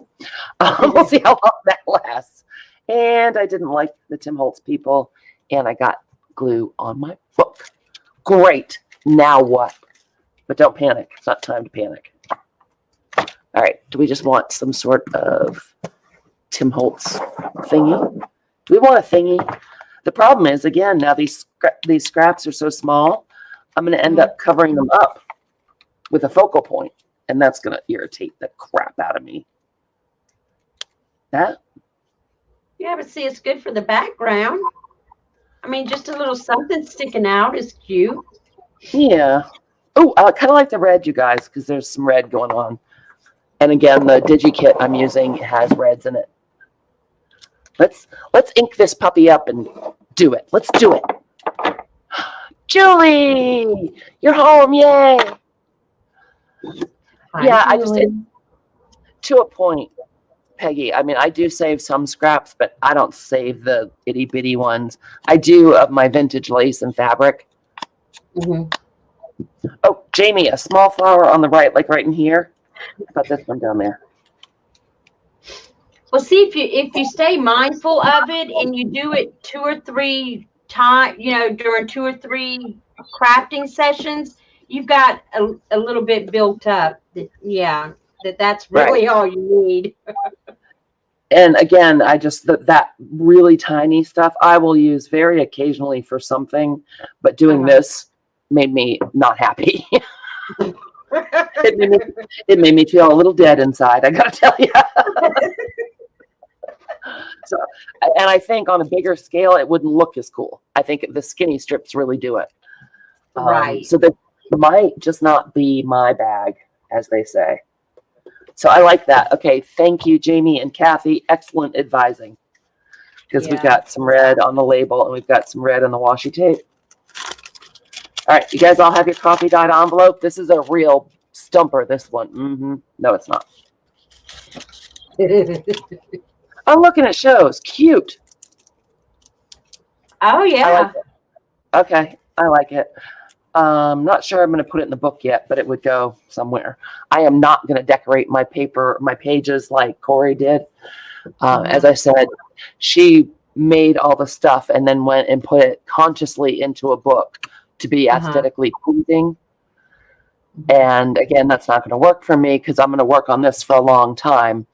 A: we'll see how long that lasts. And I didn't like the Tim Holtz people, and I got glue on my book. Great. Now what? But don't panic. It's not time to panic. All right. Do we just want some sort of Tim Holtz thingy? Do we want a thingy? The problem is, again, now these scraps are so small, I'm going to end up covering them up with a focal point, and that's going to irritate the crap out of me. That?
B: Yeah, but see, it's good for the background. I mean, just a little something sticking out is cute.
A: Yeah. Oh, I kind of like the red, you guys, because there's some red going on. And again, the DigiKit I'm using has reds in it. Let's ink this puppy up and do it. Let's do it. Julie, you're home. Yay.
B: Hi,
A: Yeah, I
B: Julie.
A: to a point, Peggy. I mean, I do save some scraps, but I don't save the itty bitty ones. I do of my vintage lace and fabric. Oh, Jamie, a small flower on the right, like right in here. How about this one down there?
B: Well, see, if you stay mindful of it and you do it 2 or 3 times, during 2 or 3 crafting sessions, you've got a little bit built up. That's really all you need.
A: And again, I just that really tiny stuff I will use very occasionally for something, but doing this made me not happy. It made me feel a little dead inside, I gotta tell you. So, and I think on a bigger scale, it wouldn't look as cool. I think the skinny strips really do it.
B: Right.
A: So that might just not be my bag, as they say. So I like that. Okay, thank you, Jamie and Kathy. Excellent advising. Because we've got some red on the label and we've got some red on the washi tape. All right, you guys all have your coffee dyed envelope. This is a real stumper, this one. No, it's not. I'm looking at shows. Cute.
B: Oh, yeah.
A: I like it. Okay, I like it. Not sure I'm going to put it in the book yet, but it would go somewhere. I am not going to decorate my pages like Corey did. As I said, she made all the stuff and then went and put it consciously into a book to be aesthetically pleasing. And again, that's not going to work for me because I'm going to work on this for a long time.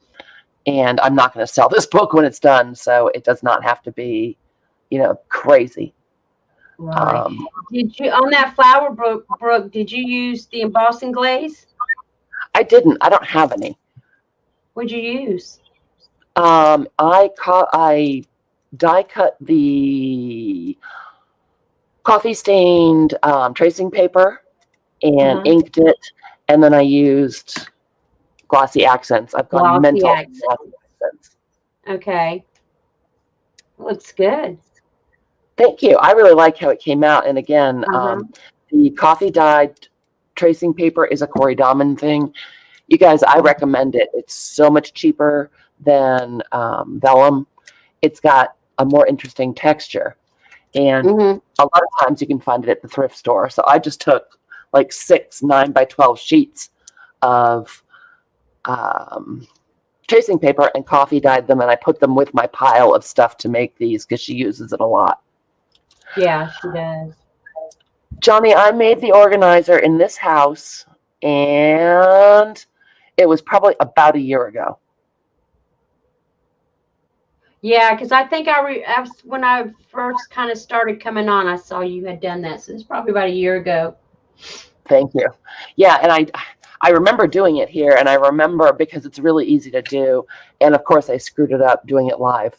A: And I'm not going to sell this book when it's done. So it does not have to be, crazy.
B: Right. Did you, on that flower book, did you use the embossing glaze?
A: I didn't. I don't have any.
B: What'd you use?
A: I die cut the coffee stained tracing paper and inked it, and then I used glossy accents. I've gone mental glossy accents.
B: Okay. Looks good.
A: Thank you. I really like how it came out. And again, the coffee dyed tracing paper is a Corey Dahmen thing. You guys, I recommend it. It's so much cheaper than vellum. It's got a more interesting texture. And a lot of times you can find it at the thrift store. So I just took like 6 9x12 sheets of tracing paper and coffee dyed them, and I put them with my pile of stuff to make these because she uses it a lot.
B: Yeah, she does.
A: Johnny, I made the organizer in this house, and it was probably about a year ago.
B: Yeah, because I think when I first kind of started coming on, I saw you had done that. So it's probably about a year ago.
A: Thank you. Yeah, and I remember doing it here, and I remember because it's really easy to do. And of course, I screwed it up doing it live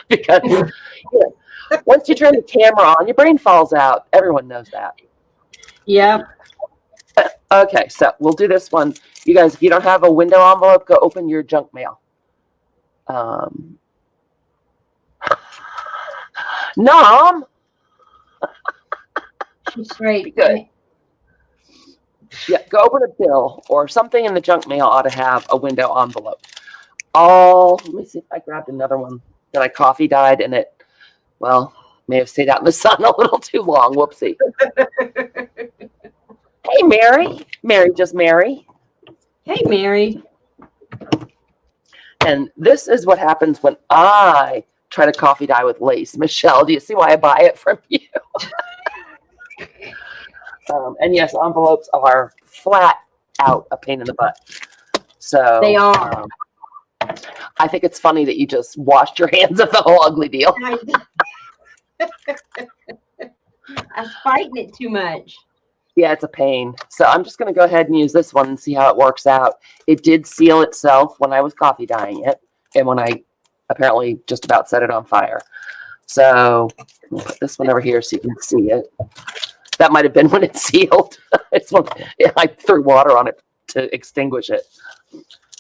A: because once you turn the camera on, your brain falls out. Everyone knows that.
B: Yep.
A: Okay, so we'll do this one. You guys, if you don't have a window envelope, go open your junk mail. Nom.
B: Straight.
A: Be good. Yeah, go open a bill or something in the junk mail ought to have a window envelope. Let me see if I grabbed another one that I coffee dyed and it, well, may have stayed out in the sun a little too long. Whoopsie. Hey, Mary. Mary.
B: Hey, Mary.
A: And this is what happens when I try to coffee dye with lace. Michelle, do you see why I buy it from you? And yes, envelopes are flat out a pain in the butt. So
B: They are.
A: I think it's funny that you just washed your hands of the whole ugly deal.
B: I was fighting it too much.
A: Yeah, it's a pain. So I'm just going to go ahead and use this one and see how it works out. It did seal itself when I was coffee dyeing it and when I apparently just about set it on fire. So we'll put this one over here so you can see it. That might have been when it sealed. I threw water on it to extinguish it.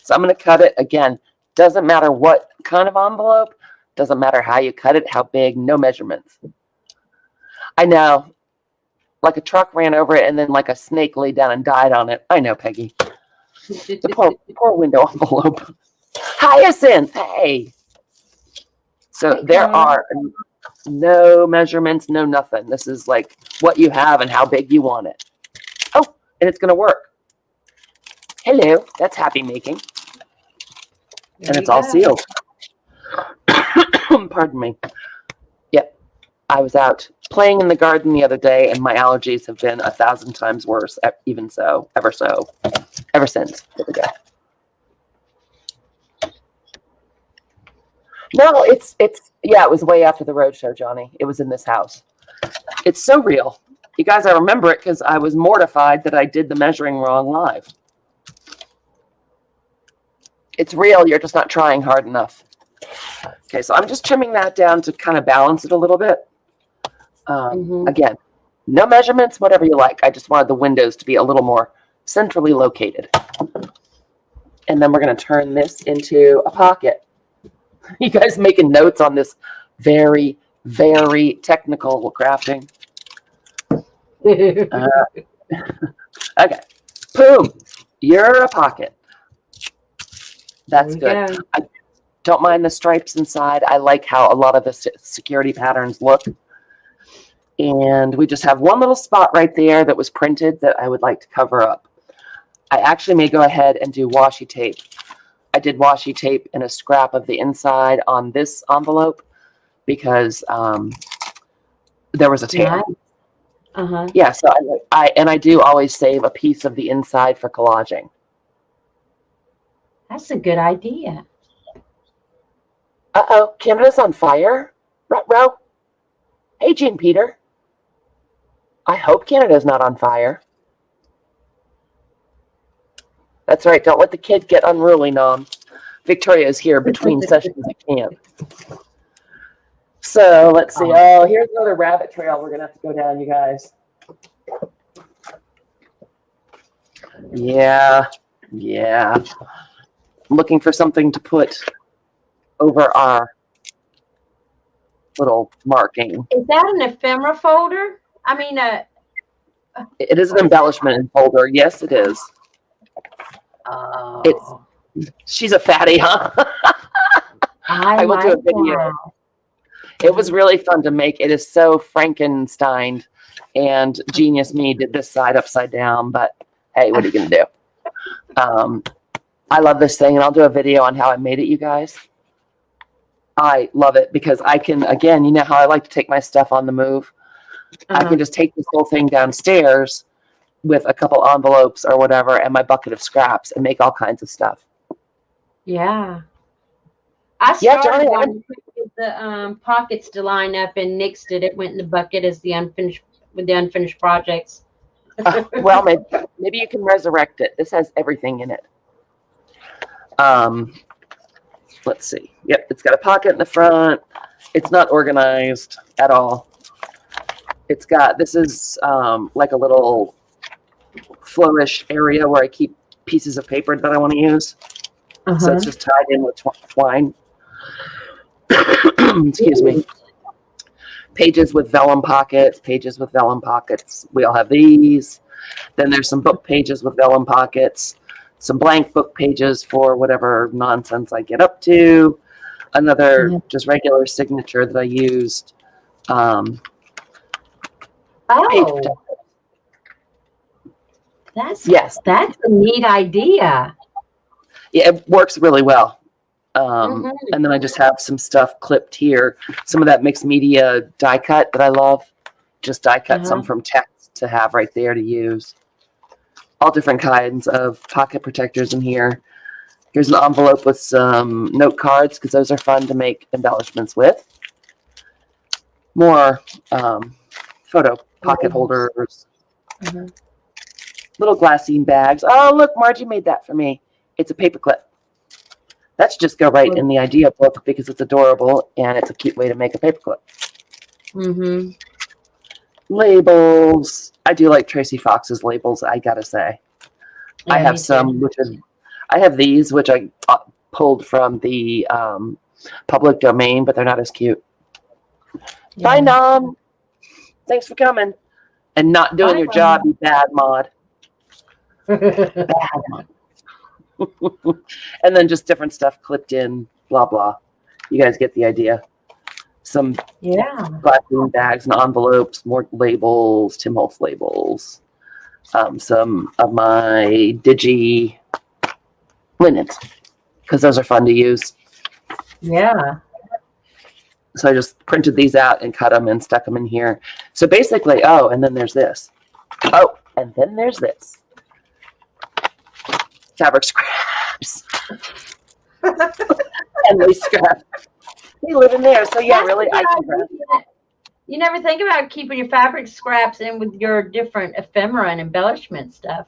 A: So I'm going to cut it. Again, doesn't matter what kind of envelope, doesn't matter how you cut it, how big, no measurements. I know. Like a truck ran over it and then like a snake laid down and died on it. I know, Peggy. The poor window envelope. Hyacinth, hey. So there are no measurements, no nothing. This is like what you have and how big you want it. Oh, and it's going to work. Hello, that's happy making. And it's all sealed. Pardon me. Yep. I was out playing in the garden the other day and my allergies have been 1,000 times worse, ever since. There we go. No, it was way after the road show, Johnny. It was in this house. It's so real. You guys, I remember it because I was mortified that I did the measuring wrong live. It's real. You're just not trying hard enough. Okay, so I'm just trimming that down to kind of balance it a little bit. Again, no measurements, whatever you like. I just wanted the windows to be a little more centrally located. And then we're going to turn this into a pocket. You guys making notes on this very, very technical crafting. Okay. Boom. You're a pocket. That's good. I don't mind the stripes inside. I like how a lot of the security patterns look. And we just have one little spot right there that was printed that I would like to cover up. I actually may go ahead and do washi tape. I did washi tape in a scrap of the inside on this envelope because there was a tear.
B: Nice.
A: Yeah, so I do always save a piece of the inside for collaging.
B: That's a good idea.
A: Uh-oh, Canada's on fire? Ruh-roh. Hey, Jean Peter. I hope Canada's not on fire. That's right. Don't let the kid get unruly, Nom. Victoria is here between sessions. I can't. So let's see. Oh, here's another rabbit trail we're going to have to go down, you guys. Yeah. I'm looking for something to put over our little marking.
B: Is that an ephemera folder? I mean,
A: it is an embellishment folder. Yes, it is. She's a fatty, huh? I will do a video. That. It was really fun to make. It is so Frankenstein, and genius me did this side upside down. But hey, what are you gonna do? I love this thing, and I'll do a video on how I made it, you guys. I love it because I can, again, you know how I like to take my stuff on the move. I can just take this whole thing downstairs with a couple envelopes or whatever and my bucket of scraps and make all kinds of stuff.
B: Yeah. I started one with the pockets to line up and nixed it. It went in the bucket as the unfinished projects.
A: Well, maybe you can resurrect it. This has everything in it. Let's see. Yep, it's got a pocket in the front. It's not organized at all. It's got, this is like a little flourish area where I keep pieces of paper that I want to use. So it's just tied in with twine. Excuse me. pages with vellum pockets, pages with vellum pockets. We all have these. Then there's some book pages with vellum pockets, some blank book pages for whatever nonsense I get up to. Another just regular signature that I used. Page
B: Oh,
A: protector.
B: that's a neat idea.
A: Yeah, it works really well.
B: Mhm.
A: And then I just have some stuff clipped here. Some of that mixed media die cut that I love. Just die cut some from text to have right there to use. All different kinds of pocket protectors in here. Here's an envelope with some note cards because those are fun to make embellishments with. More photo pocket holders. Little glassine bags. Oh, look, Margie made that for me. It's a paper clip. That should just go right in the idea book because it's adorable and it's a cute way to make a paperclip. Labels. I do like Tracy Fox's labels, I gotta say.
B: Yeah,
A: I have some, I have these, which I pulled from the public domain, but they're not as cute. Yeah. Bye, Nom. Thanks for coming and not doing your job, you bad mod. Bad mod. And then just different stuff clipped in, blah, blah. You guys get the idea. Some glassine bags and envelopes, more labels, Tim Holtz labels. Some of my Digi linens, because those are fun to use.
B: Yeah.
A: So I just printed these out and cut them and stuck them in here. So basically, oh, and then there's this. Oh, and then there's this. Fabric scraps. And they scrap. They live in there. So yeah, really, I can grab.
B: You never think about keeping your fabric scraps in with your different ephemera and embellishment stuff.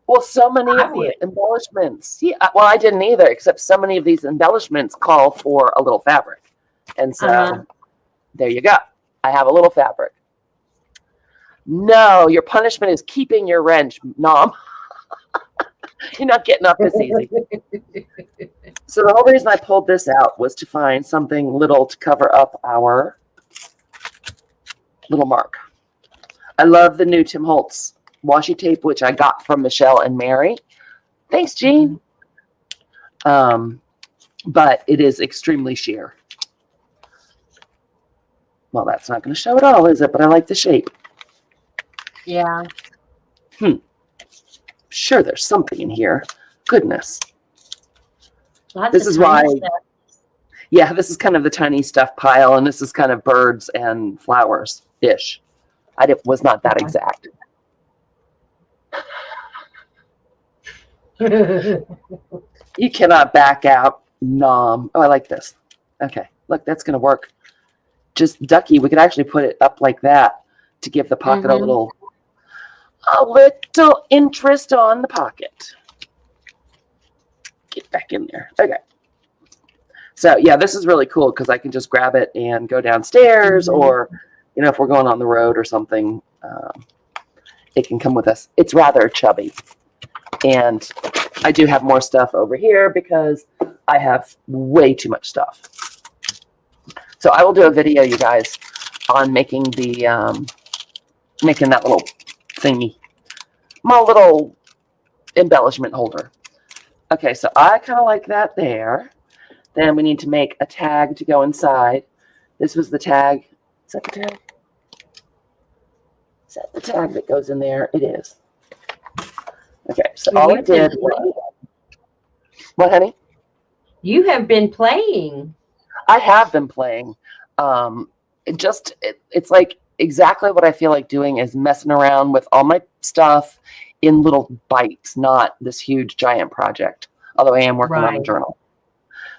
A: Well, so many of the embellishments. Yeah, well, I didn't either, except so many of these embellishments call for a little fabric. And so there you go. I have a little fabric. No, your punishment is keeping your wrench, Nom. You're not getting up this easy. So the whole reason I pulled this out was to find something little to cover up our little mark. I love the new Tim Holtz washi tape, which I got from Michelle and Mary. Thanks, Jean. But it is extremely sheer. Well, that's not going to show at all, is it? But I like the shape.
B: Yeah.
A: Sure, there's something in here. Goodness.
B: Lots
A: this is why. Yeah, this is kind of the tiny stuff pile, and this is kind of birds and flowers-ish. Was not that exact. You cannot back out, Nom. Oh, I like this. Okay, look, that's going to work. Just ducky. We could actually put it up like that to give the pocket a little interest on the pocket. Get back in there. Okay. So yeah, this is really cool because I can just grab it and go downstairs, or you know, if we're going on the road or something, it can come with us. It's rather chubby, and I do have more stuff over here because I have way too much stuff. So I will do a video, you guys, on making the making that little thingy, my little embellishment holder. Okay, so I kind of like that there. Then we need to make a tag to go inside. This was the tag. Is that the tag? Is that the tag that goes in there? It is. Okay, so all I did was... What, honey?
B: You have been playing.
A: I have been playing. It's like exactly what I feel like doing is messing around with all my stuff in little bites, not this huge giant project. Although I am working on a journal.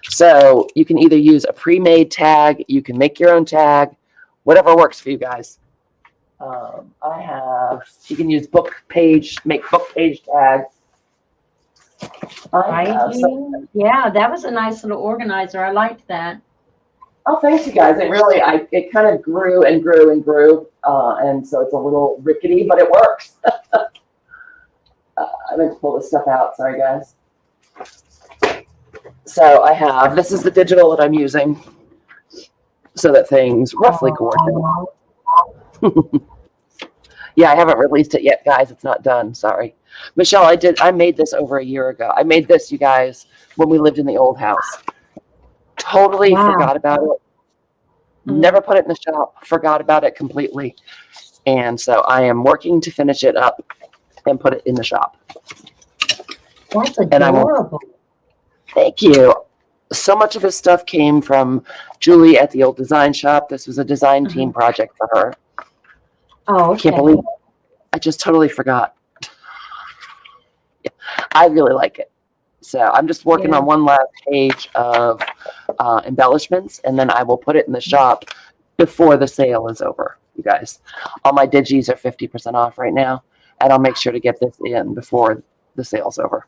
A: So you can either use a pre-made tag, you can make your own tag, whatever works for you guys. You can use make book page tags.
B: Yeah, that was a nice little organizer. I liked that.
A: Oh, thanks, you guys. It kind of grew and grew and grew, and so it's a little rickety, but it works. I meant to pull this stuff out. Sorry, guys. So this is the digital that I'm using. so that things roughly coordinate. Yeah, I haven't released it yet, guys. It's not done. Sorry. Michelle, I made this over a year ago. I made this, you guys, when we lived in the old house. Totally forgot about it. Never put it in the shop. Forgot about it completely. And so I am working to finish it up and put it in the shop.
B: That's adorable.
A: Thank you. So much of this stuff came from Julie at the old design shop. This was a design team project for her.
B: Oh, okay.
A: Can't believe it. I just totally forgot. I really like it. So I'm just working on one last page of embellishments, and then I will put it in the shop before the sale is over, you guys. All my digis are 50% off right now, and I'll make sure to get this in before the sale's over.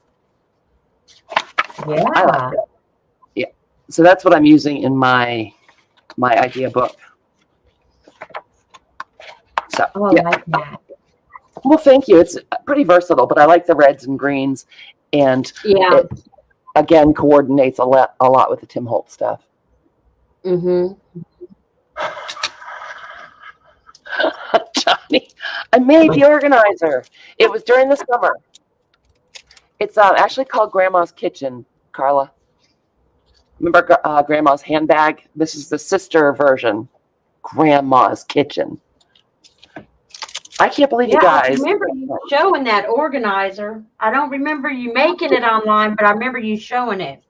B: Yeah.
A: I like it. Yeah. So that's what I'm using in my idea book. So,
B: I like that.
A: Well, thank you. It's pretty versatile, but I like the reds and greens, and it, again, coordinates a lot with the Tim Holtz stuff. Johnny, I made the organizer. It was during the summer. It's actually called Grandma's Kitchen, Carla. Remember Grandma's handbag? This is the sister version, Grandma's Kitchen. I can't believe you guys.
B: I remember you showing that organizer. I don't remember you making it online, but I remember you showing it.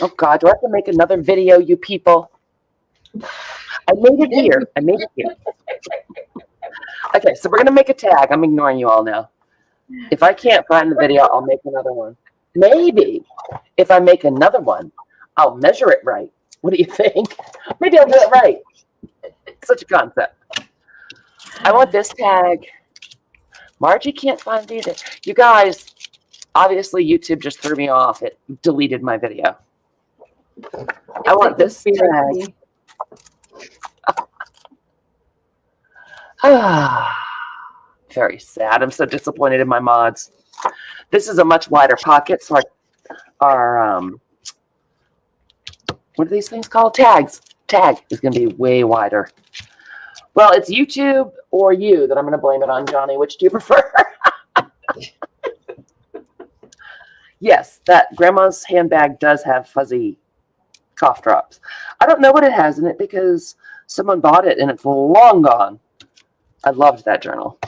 A: Oh, God. Do I have to make another video, you people? I made it here. I made it here. Okay, so we're going to make a tag. I'm ignoring you all now. If I can't find the video, I'll make another one. Maybe if I make another one, I'll measure it right. What do you think? Maybe I'll do it right. Such a concept. I want this tag. Margie can't find either. You guys, obviously YouTube just threw me off. It deleted my video. I want this tag. Very sad. I'm so disappointed in my mods. This is a much wider pocket, so our what are these things called? Tags. Tag is going to be way wider. Well, it's YouTube or you that I'm going to blame it on, Johnny. Which do you prefer? Yes, that Grandma's handbag does have fuzzy cough drops. I don't know what it has in it because someone bought it and it's long gone. I loved that journal.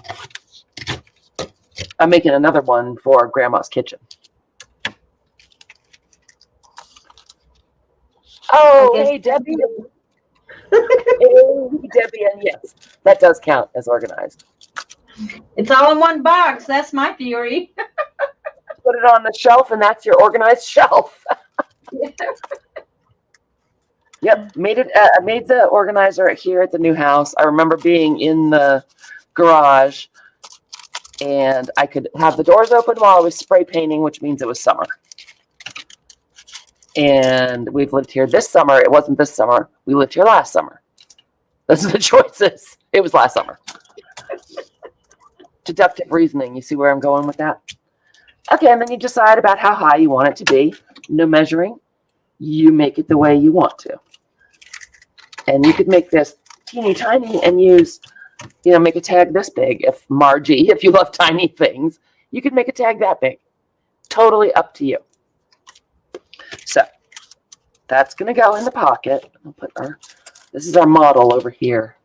A: I'm making another one for Grandma's Kitchen. Oh, hey, Debbie. Hey, Debbie, and yes, that does count as organized.
B: It's all in one box. That's my theory.
A: Put it on the shelf, and that's your organized shelf. Yep, made it. I made the organizer here at the new house. I remember being in the garage, and I could have the doors open while I was spray painting, which means it was summer. And we've lived here this summer. It wasn't this summer. We lived here last summer. Those are the choices. It was last summer. Deductive reasoning. You see where I'm going with that? Okay, and then you decide about how high you want it to be. No measuring. You make it the way you want to. And you could make this teeny tiny and use, make a tag this big. If Margie, if you love tiny things, you could make a tag that big. Totally up to you. So that's going to go in the pocket. I'll put this is our model over here.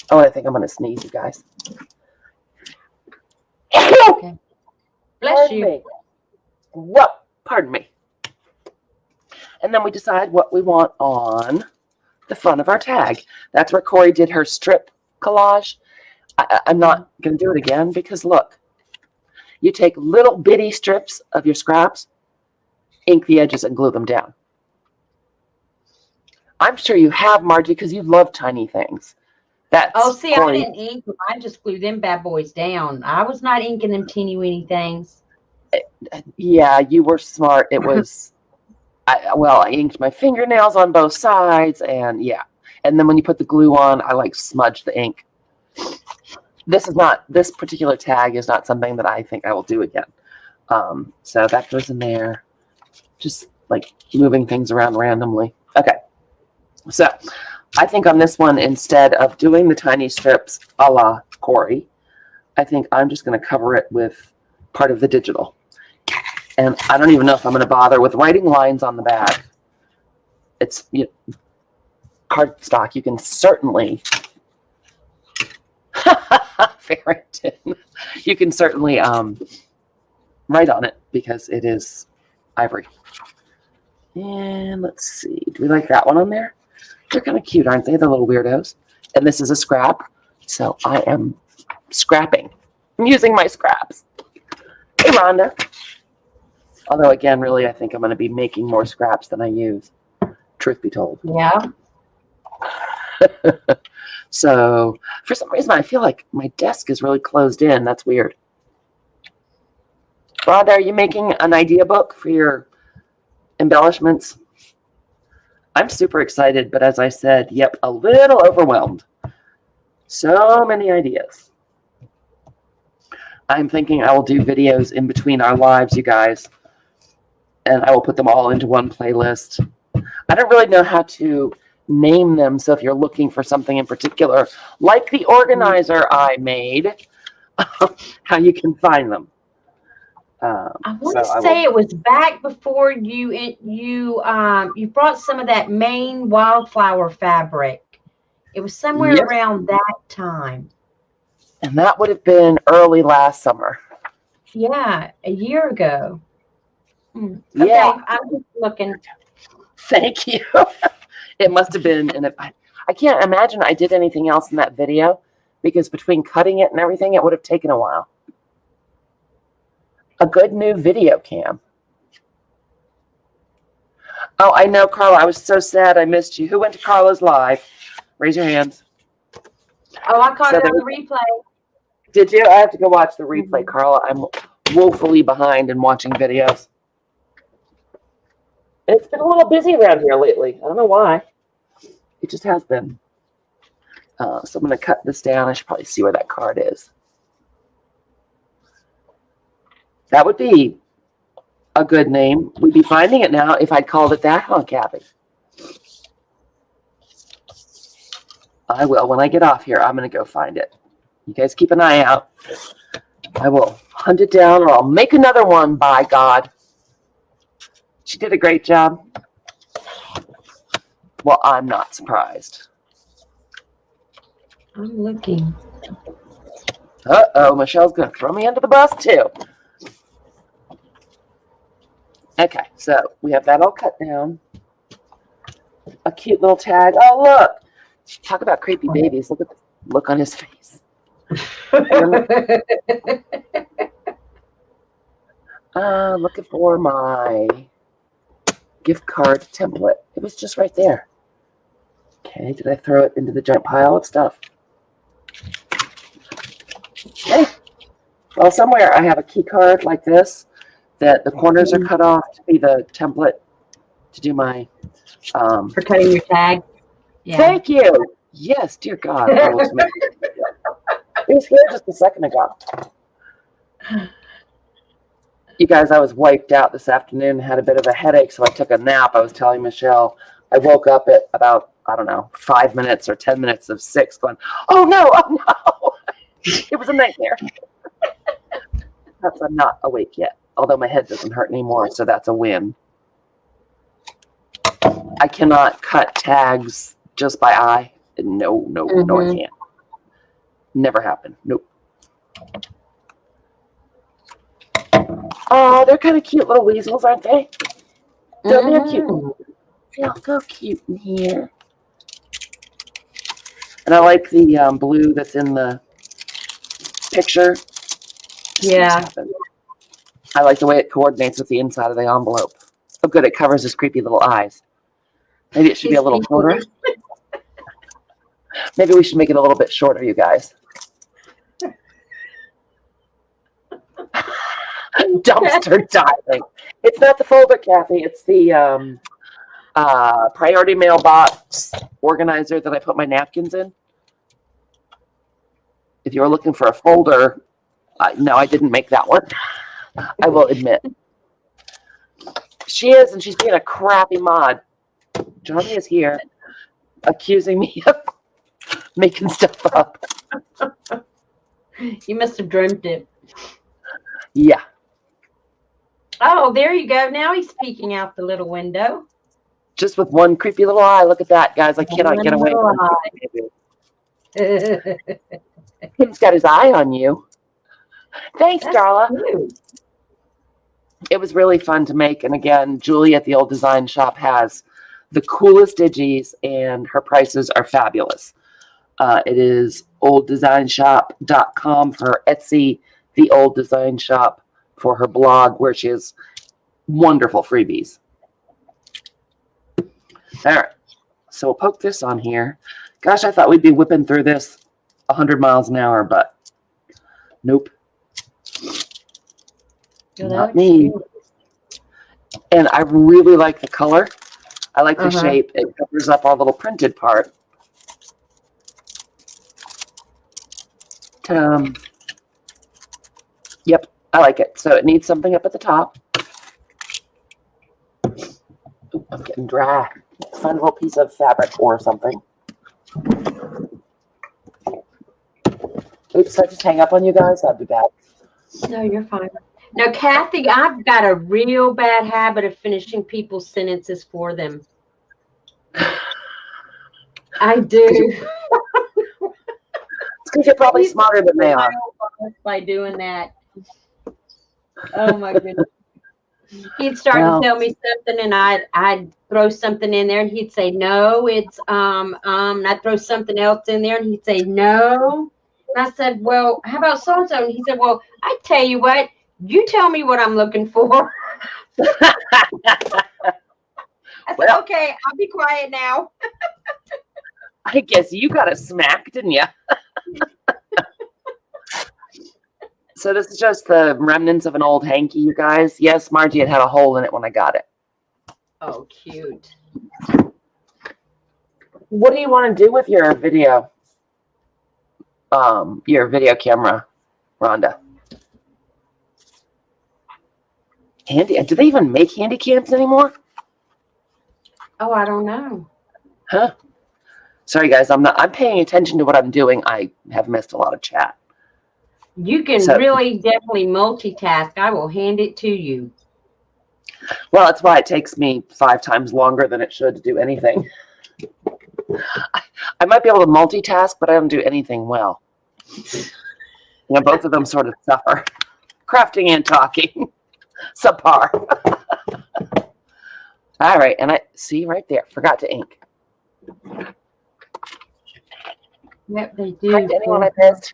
A: Oh, I think I'm going to sneeze, you guys.
B: Okay. Bless you.
A: Me. Whoa, pardon me. And then we decide what we want on the front of our tag. That's where Corey did her strip collage. I'm not going to do it again because look, you take little bitty strips of your scraps, ink the edges, and glue them down. I'm sure you have, Margie, because you love tiny things.
B: See, Corey. I didn't ink them. I just glued them bad boys down. I was not inking them teeny weeny things.
A: Yeah, you were smart. It was, I inked my fingernails on both sides, and yeah. And then when you put the glue on, I smudged the ink. This particular tag is not something that I think I will do again. So that goes in there. Just moving things around randomly. Okay. So I think on this one, instead of doing the tiny strips a la Corey, I think I'm just going to cover it with part of the digital. And I don't even know if I'm going to bother with writing lines on the back. It's cardstock. You can certainly, Farrington, you can certainly write on it because it is ivory. And let's see, do we like that one on there? They're kind of cute, aren't they? The little weirdos. And this is a scrap, so I am scrapping. I'm using my scraps. Hey, Rhonda. Although, again, really, I think I'm going to be making more scraps than I use, truth be told.
B: Yeah.
A: So, for some reason, I feel like my desk is really closed in. That's weird. Rhonda, are you making an idea book for your embellishments? I'm super excited, but as I said, yep, a little overwhelmed. So many ideas. I'm thinking I will do videos in between our lives, you guys, and I will put them all into one playlist. I don't really know how to name them, so if you're looking for something in particular, like the organizer I made, how you can find them.
B: I want to say it was back before you brought some of that Maine wildflower fabric. It was somewhere around that time.
A: And that would have been early last summer.
B: Yeah, a year ago. Okay,
A: Yeah.
B: I'm just looking.
A: Thank you. It must have been, I can't imagine I did anything else in that video because between cutting it and everything, it would have taken a while. A good new video cam. Oh, I know, Carla. I was so sad I missed you. Who went to Carla's live? Raise your hands.
B: Oh, I caught it on the replay.
A: Did you? I have to go watch the replay, Carla. I'm woefully behind in watching videos. It's been a little busy around here lately. I don't know why. It just has been. So I'm going to cut this down. I should probably see where that card is. That would be a good name. We'd be finding it now if I'd called it that, huh, Kathy? I will. When I get off here, I'm going to go find it. You guys keep an eye out. I will hunt it down, or I'll make another one, by God. She did a great job. Well, I'm not surprised.
B: I'm looking.
A: Uh-oh, Michelle's going to throw me under the bus, too. Okay, so we have that all cut down. A cute little tag. Oh, look. Talk about creepy babies. Look at the look on his face. Looking for my gift card template. It was just right there. Okay, did I throw it into the giant pile of stuff? Okay. Well, somewhere I have a key card like this that the corners are cut off to be the template to do my
B: for cutting your tag. Yeah.
A: Thank you. Yes, dear God. It was here just a second ago. You guys, I was wiped out this afternoon, had a bit of a headache, so I took a nap. I was telling Michelle, I woke up at about, I don't know, 5 minutes or 10 minutes of 6 going, oh no. It was a nightmare. Perhaps I'm not awake yet, although my head doesn't hurt anymore, so that's a win. I cannot cut tags just by eye. No, I can't. Never happened. Nope. Oh, they're kind of cute little weasels, aren't they? Don't they cute? They'll go cute in here. And I like the blue that's in the picture.
B: Yeah.
A: I like the way it coordinates with the inside of the envelope. Oh, good. It covers his creepy little eyes. Maybe it should be a little shorter. Maybe we should make it a little bit shorter, you guys. Dumpster diving. It's not the folder, Kathy. It's the priority mailbox organizer that I put my napkins in. If you're looking for a folder, no, I didn't make that one. I will admit. She is, and she's being a crappy mod. Johnny is here. accusing me of making stuff up.
B: You must have dreamt it.
A: Yeah.
B: Oh, there you go. Now he's peeking out the little window.
A: Just with one creepy little eye. Look at that, guys. I cannot get away from it. He's got his eye on you. Thanks,
B: That's
A: Darla.
B: cute.
A: It was really fun to make. And again, Julie at the Old Design Shop has the coolest digis, and her prices are fabulous. It is olddesignshop.com for her Etsy, the Old Design Shop for her blog, where she has wonderful freebies. All right, so we'll poke this on here. Gosh, I thought we'd be whipping through this 100 miles an hour, but nope. Not me. And I really like the color. I like the shape. It covers up our little printed part. Yep, I like it. So it needs something up at the top. Ooh, I'm getting dry. Find a little piece of fabric or something. Oops, I just hang up on you guys? That'd be bad.
B: No, you're fine. Now, Kathy, I've got a real bad habit of finishing people's sentences for them. I do.
A: It's because you're probably smarter than they are.
B: By doing that. Oh my goodness. He'd start to tell me something, and I'd throw something in there, and he'd say, no, it's and I'd throw something else in there, and he'd say, no. And I said, well, how about so-and-so? And he said, well, I tell you what, you tell me what I'm looking for. I said, okay, I'll be quiet now.
A: I guess you got a smack, didn't you? So this is just the remnants of an old hanky, you guys. Yes, Margie had a hole in it when I got it.
B: Oh, cute.
A: What do you want to do with your video? Your video camera, Rhonda? Handy? Do they even make handy cams anymore?
B: Oh, I don't know.
A: Huh? Sorry, guys. I'm paying attention to what I'm doing. I have missed a lot of chat.
B: You can really definitely multitask. I will hand it to you.
A: Well, that's why it takes me 5 times longer than it should to do anything. I might be able to multitask, but I don't do anything well. You know, both of them sort of suffer. Crafting and talking. Subpar. All right, and I see right there. Forgot to ink.
B: Yep, they do.
A: Hi to anyone I missed.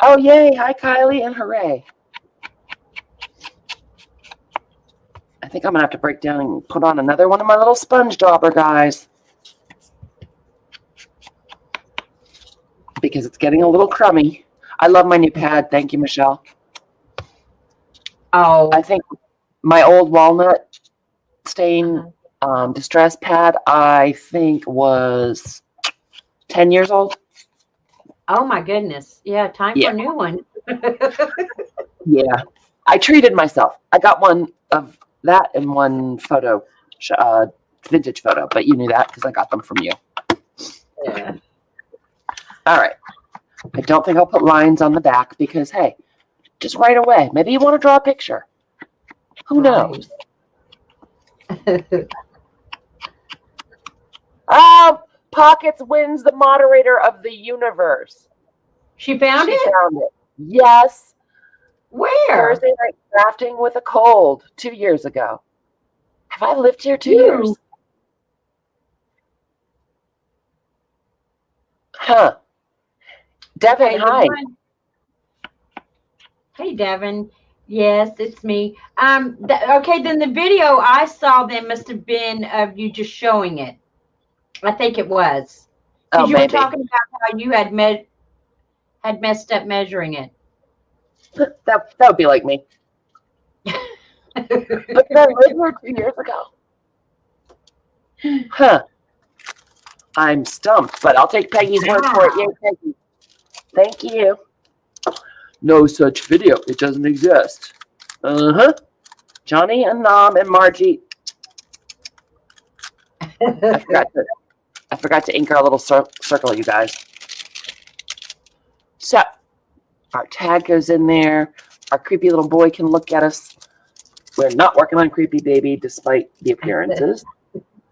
A: Oh, yay. Hi, Kylie, and hooray. I think I'm going to have to break down and put on another one of my little sponge dauber, guys. Because it's getting a little crummy. I love my new pad. Thank you, Michelle.
B: Oh.
A: I think my old walnut stain distress pad, I think, was 10 years old.
B: Oh, my goodness. Yeah, time for a new one.
A: Yeah. I treated myself. I got one of that and one photo, vintage photo, but you knew that because I got them from you.
B: Yeah.
A: All right. I don't think I'll put lines on the back because, hey, just right away. Maybe you want to draw a picture. Who knows? Pockets wins the moderator of the universe.
B: She found it?
A: She found it. Yes.
B: Where?
A: Thursday night crafting with a cold 2 years ago. Have I lived here 2 years? Huh. Devin,
B: Hey,
A: hi.
B: Hey, Devin. Yes, it's me. Okay, then the video I saw then must have been of you just showing it. I think it was. Because you were talking about how you had messed up measuring it.
A: That would be like me. But did I live here 2 years ago? Huh. I'm stumped, but I'll take Peggy's word for it. Yay, Peggy. Thank you. No such video. It doesn't exist. Uh-huh. Johnny and Nom and Margie. I forgot to ink our little circle, you guys. So our tag goes in there. Our creepy little boy can look at us. We're not working on creepy baby despite the appearances.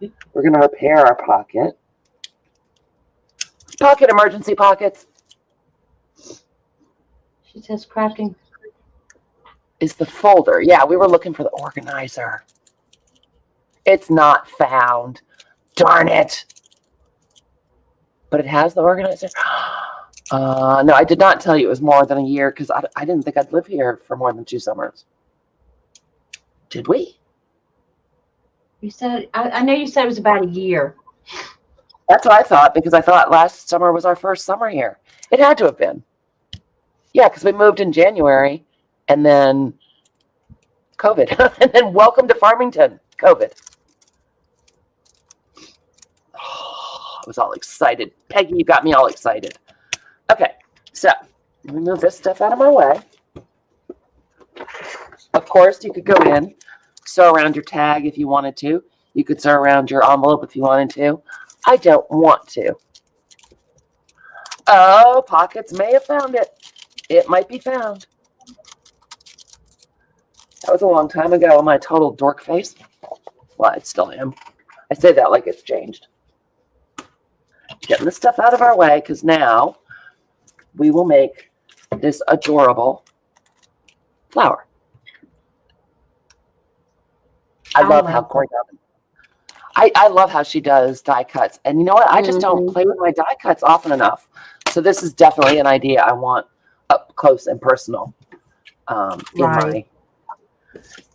A: We're going to repair our pocket. Pocket emergency pockets.
B: She says crafting.
A: Is the folder. Yeah, we were looking for the organizer. It's not found. Darn it. But it has the organizer. No, I did not tell you it was more than a year because I didn't think I'd live here for more than 2 summers. Did we?
B: You said, I know you said it was about a year.
A: That's what I thought because I thought last summer was our first summer here. It had to have been. Yeah, because we moved in January and then COVID. And then welcome to Farmington, COVID. Oh, I was all excited. Peggy, you got me all excited. Okay, so let me move this stuff out of my way. Of course, you could go in, sew around your tag if you wanted to. You could sew around your envelope if you wanted to. I don't want to. Oh, pockets may have found it. It might be found. That was a long time ago. My total dork face. Well, I still am. I say that like it's changed. Getting this stuff out of our way because now we will make this adorable flower. I love how Corey does. I love how she does die cuts. And you know what? I just don't play with my die cuts often enough. So this is definitely an idea I want up close and personal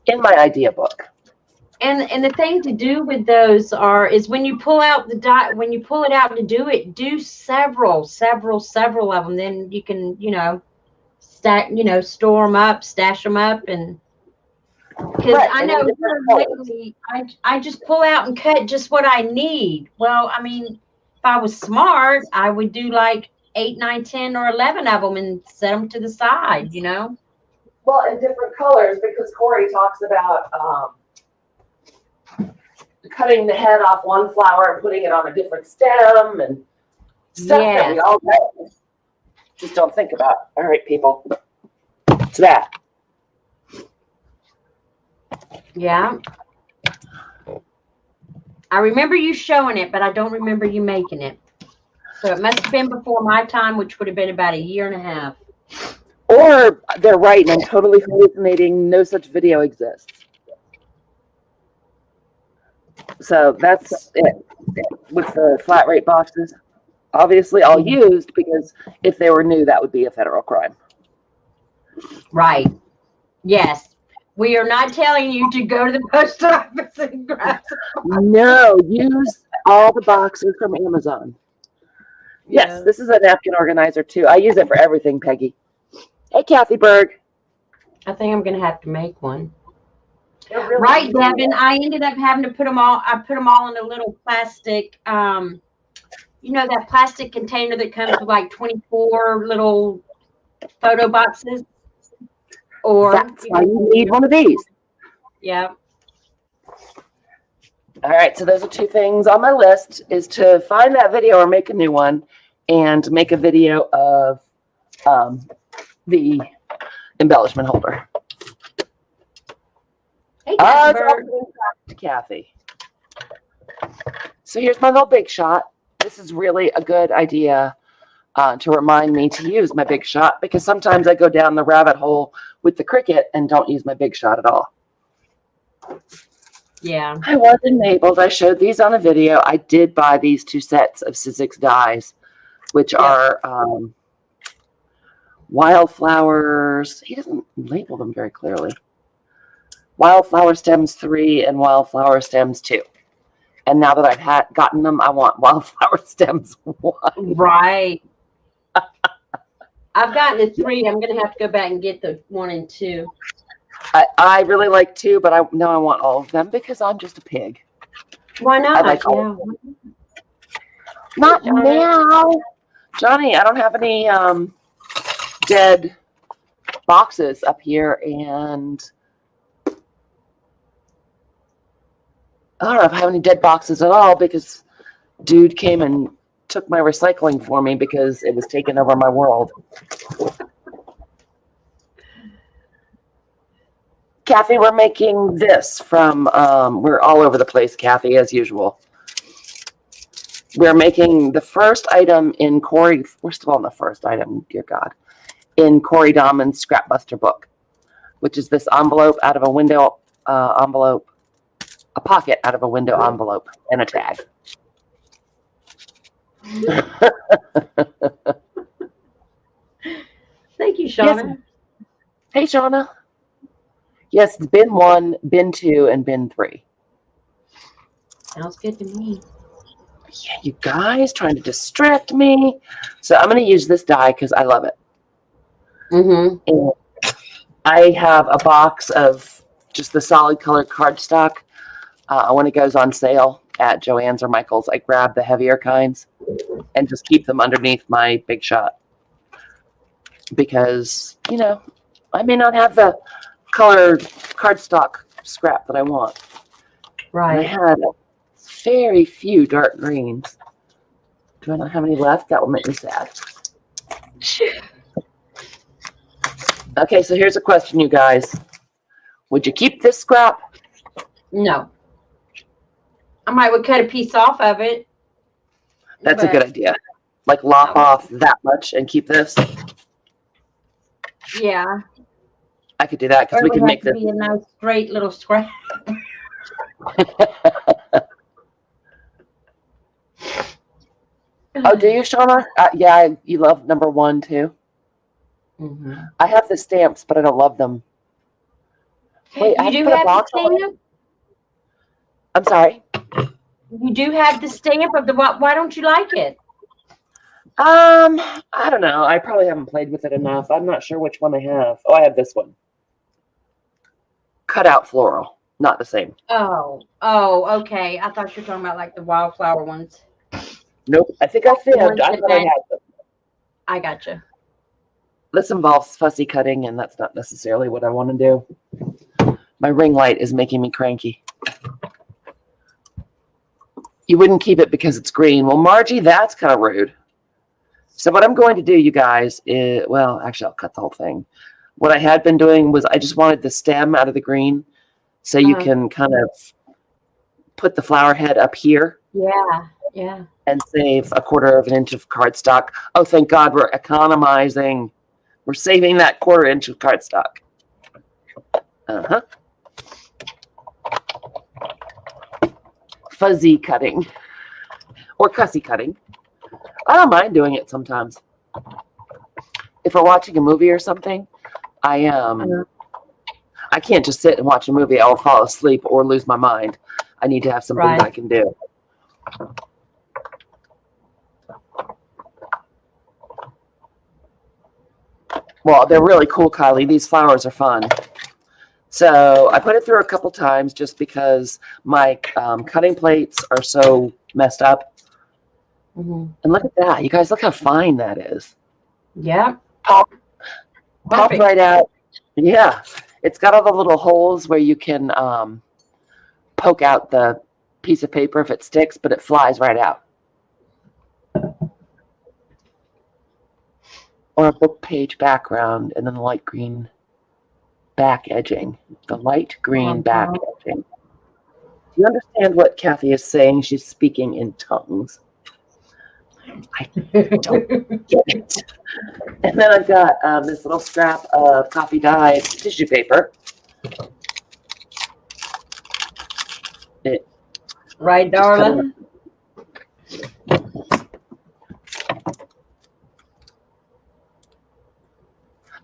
A: in my idea book.
B: And the thing to do with those is when you pull out the die, when you pull it out to do it, do several of them. Then you can, stack, store them up, stash them up, and because I know lately I just pull out and cut just what I need. Well, I mean, if I was smart, I would do like 8, 9, 10, or 11 of them and set them to the side,
A: Well, in different colors because Corey talks about cutting the head off one flower and putting it on a different stem and stuff that we all know. Just don't think about. All right, people. It's that.
B: Yeah. I remember you showing it, but I don't remember you making it. So it must have been before my time, which would have been about 1.5 years.
A: Or they're right, and I'm totally hallucinating. No such video exists. So that's it with the flat rate boxes. Obviously, all used because if they were new, that would be a federal crime.
B: Right. Yes. We are not telling you to go to the post office and grab them.
A: No, use all the boxes from Amazon. Yes, this is a napkin organizer too. I use it for everything, Peggy. Hey, Kathy Berg.
B: I think I'm going to have to make one. Really right, Devin. I ended up having to put them all. I put them all in a little plastic, that plastic container that comes with like 24 little photo boxes. Or
A: that's why you need one of these.
B: Yeah.
A: All right, so those are 2 things on my list: is to find that video or make a new one, and make a video of the embellishment holder.
B: Hey,
A: Kathy. So here's my little big shot. This is really a good idea to remind me to use my big shot because sometimes I go down the rabbit hole with the Cricut and don't use my big shot at all.
B: Yeah.
A: I was enabled. I showed these on a video. I did buy these 2 sets of Sizzix dies, which are wildflowers. He doesn't label them very clearly. Wildflower stems 3 and wildflower stems 2. And now that I've gotten them, I want wildflower stems 1.
B: Right. I've gotten the 3. I'm going to have to go back and get the 1 and 2.
A: I really like 2, but I want all of them because I'm just a pig.
B: Why not?
A: I like Not now. Johnny, I don't have any dead boxes up here, and I don't know if I have any dead boxes at all because dude came and took my recycling for me because it was taking over my world. Kathy, we're making this from, we're all over the place, Kathy, as usual. We're making the first item in Corey, we're still on the first item, dear God, in Corey Dahmen's Scrapbuster book, which is this envelope out of a window envelope, a pocket out of a window envelope, and a tag.
B: Thank you, Shauna.
A: Yes. Hey, Shauna. Yes, bin 1, bin 2, and bin 3.
B: Sounds good to me.
A: Yeah, you guys trying to distract me. So I'm going to use this die because I love it. And I have a box of just the solid colored cardstock. When it goes on sale at Joann's or Michael's, I grab the heavier kinds and just keep them underneath my Big Shot. Because, you know, I may not have the colored cardstock scrap that I want.
B: Right.
A: And I had very few dark greens. Do I not have any left? That will make me sad. Okay, so here's a question, you guys. Would you keep this scrap?
B: No. I might would cut a piece off of it.
A: That's a good idea. Like lop off that much and keep this?
B: Yeah.
A: I could do that because we could make this.
B: Be a nice straight little scrap.
A: Oh, do you, Shauna? Yeah, you love number 1 too. I have the stamps, but I don't love them. Wait, I have to put a box on it. I'm sorry.
B: You do have the stamp of the what? Why don't you like it?
A: I don't know. I probably haven't played with it enough. I'm not sure which one I have. Oh, I have this one. Cut out floral. Not the same.
B: Oh, okay. I thought you were talking about like the wildflower ones.
A: Nope. I think I fibbed. I thought I had them.
B: I gotcha.
A: This involves fussy cutting, and that's not necessarily what I want to do. My ring light is making me cranky. You wouldn't keep it because it's green. Well, Margie, that's kind of rude. So what I'm going to do, you guys, is, well, actually, I'll cut the whole thing. What I had been doing was I just wanted the stem out of the green so you can kind of put the flower head up here.
B: Yeah.
A: And save 1/4 of an inch of cardstock. Oh, thank God we're economizing. We're saving that 1/4 inch of cardstock. Fuzzy cutting. Or cussy cutting. I don't mind doing it sometimes. If we're watching a movie or something, I can't just sit and watch a movie. I'll fall asleep or lose my mind. I need to have something that I can do. Well, they're really cool, Kylie. These flowers are fun. So I put it through a couple times just because my cutting plates are so messed up. And look at that. You guys, look how fine that is.
B: Yeah.
A: Pop right out. Yeah. It's got all the little holes where you can poke out the piece of paper if it sticks, but it flies right out. Or a book page background and then the light green back edging. The light green back edging. Do you understand what Kathy is saying? She's speaking in tongues. I don't get it. And then I've got this little scrap of coffee dyed tissue paper.
B: Right, darling?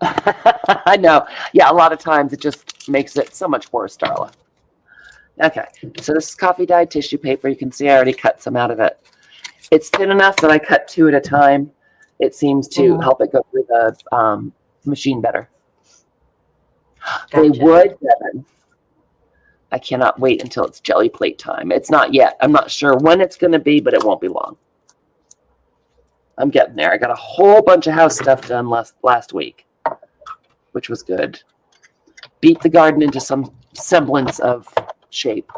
A: I know. Yeah, a lot of times it just makes it so much worse, Darla. Okay, so this is coffee dyed tissue paper. You can see I already cut some out of it. It's thin enough that I cut 2 at a time. It seems to help it go through the machine better. Gotcha. They would, Devin. I cannot wait until it's jelly plate time. It's not yet. I'm not sure when it's going to be, but it won't be long. I'm getting there. I got a whole bunch of house stuff done last week, which was good. Beat the garden into some semblance of shape.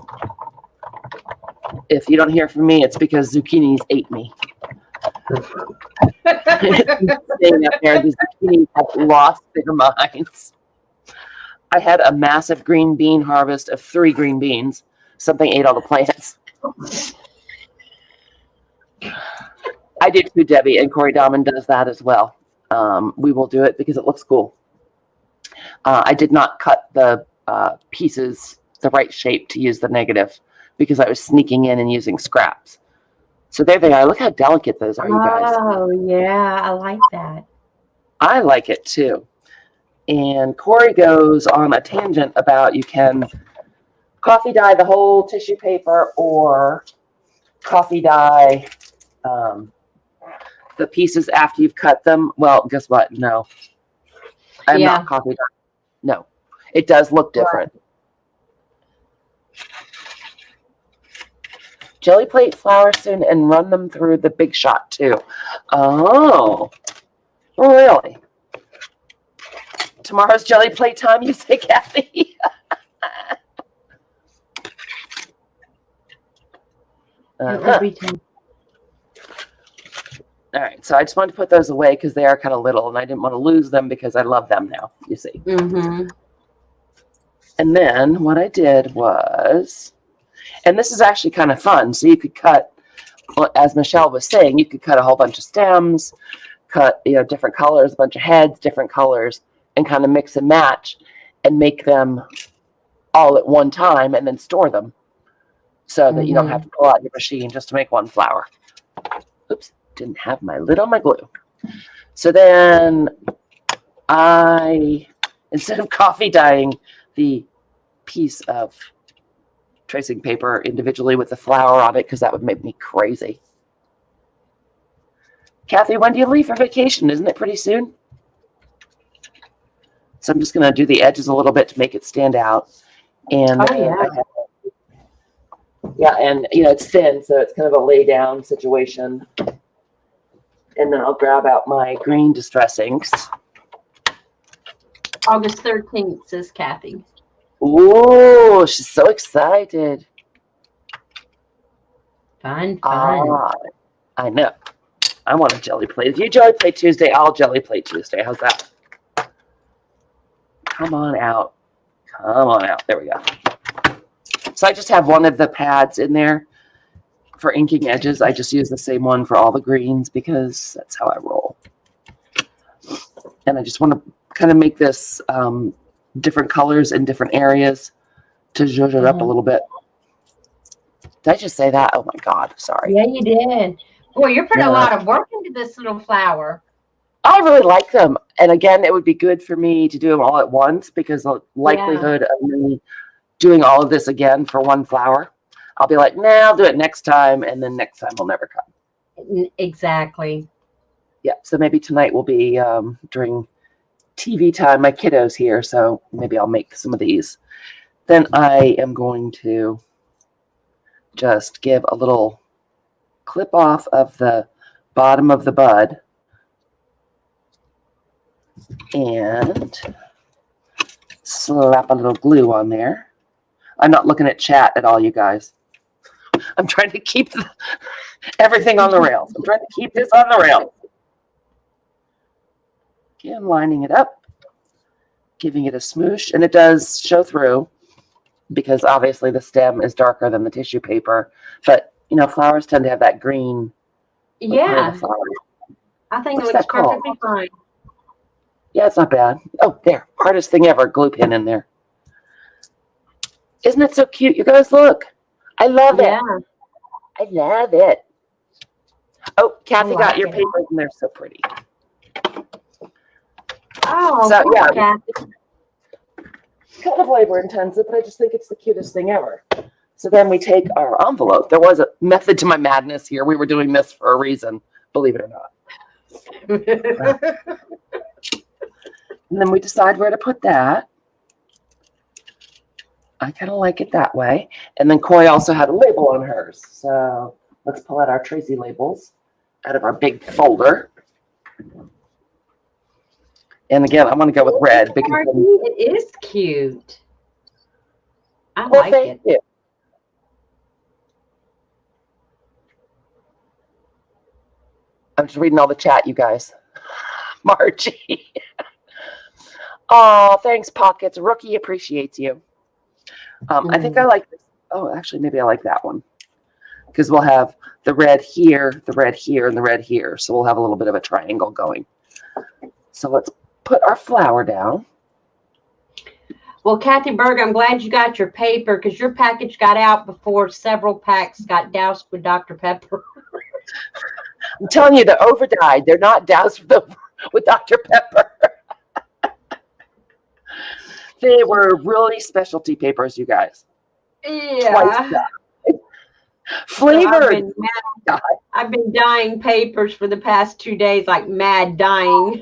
A: If you don't hear from me, it's because zucchinis ate me. Staying up there, the zucchinis have lost their minds. I had a massive green bean harvest of 3 green beans. Something ate all the plants. I do too, Debbie, and Corey Dahmen does that as well. We will do it because it looks cool. I did not cut the pieces the right shape to use the negative because I was sneaking in and using scraps. So there they are. Look how delicate those are, you guys.
B: Oh, yeah. I like that.
A: I like it too. And Corey goes on a tangent about you can coffee dye the whole tissue paper or coffee dye the pieces after you've cut them. Well, guess what? No. I'm not coffee dye. No. It does look different. Right. Jelly plate flour soon and run them through the Big Shot too. Oh, really? Tomorrow's jelly plate time, you say, Kathy?
B: Every time.
A: All right, so I just wanted to put those away because they are kind of little, and I didn't want to lose them because I love them now, you see.
B: Mm-hmm.
A: And then what I did was, and this is actually kind of fun, so you could cut, as Michelle was saying, you could cut a whole bunch of stems, cut different colors, a bunch of heads, different colors, and kind of mix and match and make them all at one time and then store them so that you don't have to pull out your machine just to make one flower. Oops, didn't have my lid on my glue. So then instead of coffee dyeing the piece of tracing paper individually with the flower on it, because that would make me crazy. Kathy, when do you leave for vacation? Isn't it pretty soon? So I'm just going to do the edges a little bit to make it stand out. And and it's thin, so it's kind of a lay down situation. And then I'll grab out my green distress inks.
B: August 13th, says Kathy.
A: Ooh, she's so excited.
B: Fun.
A: I know. I want a jelly plate. If you jelly plate Tuesday, I'll jelly plate Tuesday. How's that? Come on out. Come on out. There we go. So I just have one of the pads in there for inking edges. I just use the same one for all the greens because that's how I roll. And I just want to kind of make this different colors in different areas to zhuzh it up a little bit. Did I just say that? Oh my God, sorry.
B: Yeah, you did. Boy, you're putting a lot of work into this little flower.
A: I really like them. And again, it would be good for me to do them all at once because the likelihood of me doing all of this again for one flower, I'll be like, nah, I'll do it next time. And then next time I'll never come.
B: Exactly.
A: Yeah. So maybe tonight will be during TV time. My kiddo's here, so maybe I'll make some of these. Then I am going to just give a little clip off of the bottom of the bud and slap a little glue on there. I'm not looking at chat at all, you guys. I'm trying to keep everything on the rails. I'm trying to keep this on the rails. Okay, I'm lining it up, giving it a smoosh, and it does show through because obviously the stem is darker than the tissue paper, but flowers tend to have that green.
B: Yeah, I think it looks perfectly fine.
A: Yeah, it's not bad. Oh, there, hardest thing ever, glue pin in there. Isn't it so cute? You guys look. I love it. I love it. Oh, Kathy got your papers and they're so pretty.
B: Oh,
A: so yeah,
B: Kathy.
A: Kind of labor intensive, but I just think it's the cutest thing ever. So then we take our envelope. There was a method to my madness here. We were doing this for a reason, believe it or not. And then we decide where to put that. I kind of like it that way. And then Coy also had a label on hers. So let's pull out our Tracy labels out of our big folder. And again, I'm going to go with red because
B: it is cute. I like it.
A: You. I'm just reading all the chat, you guys. Margie. Oh, thanks, Pockets. Rookie appreciates you. I think I like this. Oh, actually, maybe I like that one. Because we'll have the red here, the red here, and the red here. So we'll have a little bit of a triangle going. So let's put our flower down.
B: Well, Kathy Berg, I'm glad you got your paper because your package got out before several packs got doused with Dr. Pepper.
A: I'm telling you, they're over-dyed. They're not doused with Dr. Pepper. They were really specialty papers, you guys.
B: Yeah.
A: Flavored.
B: So I've been dyeing papers for the past 2 days, like mad dyeing.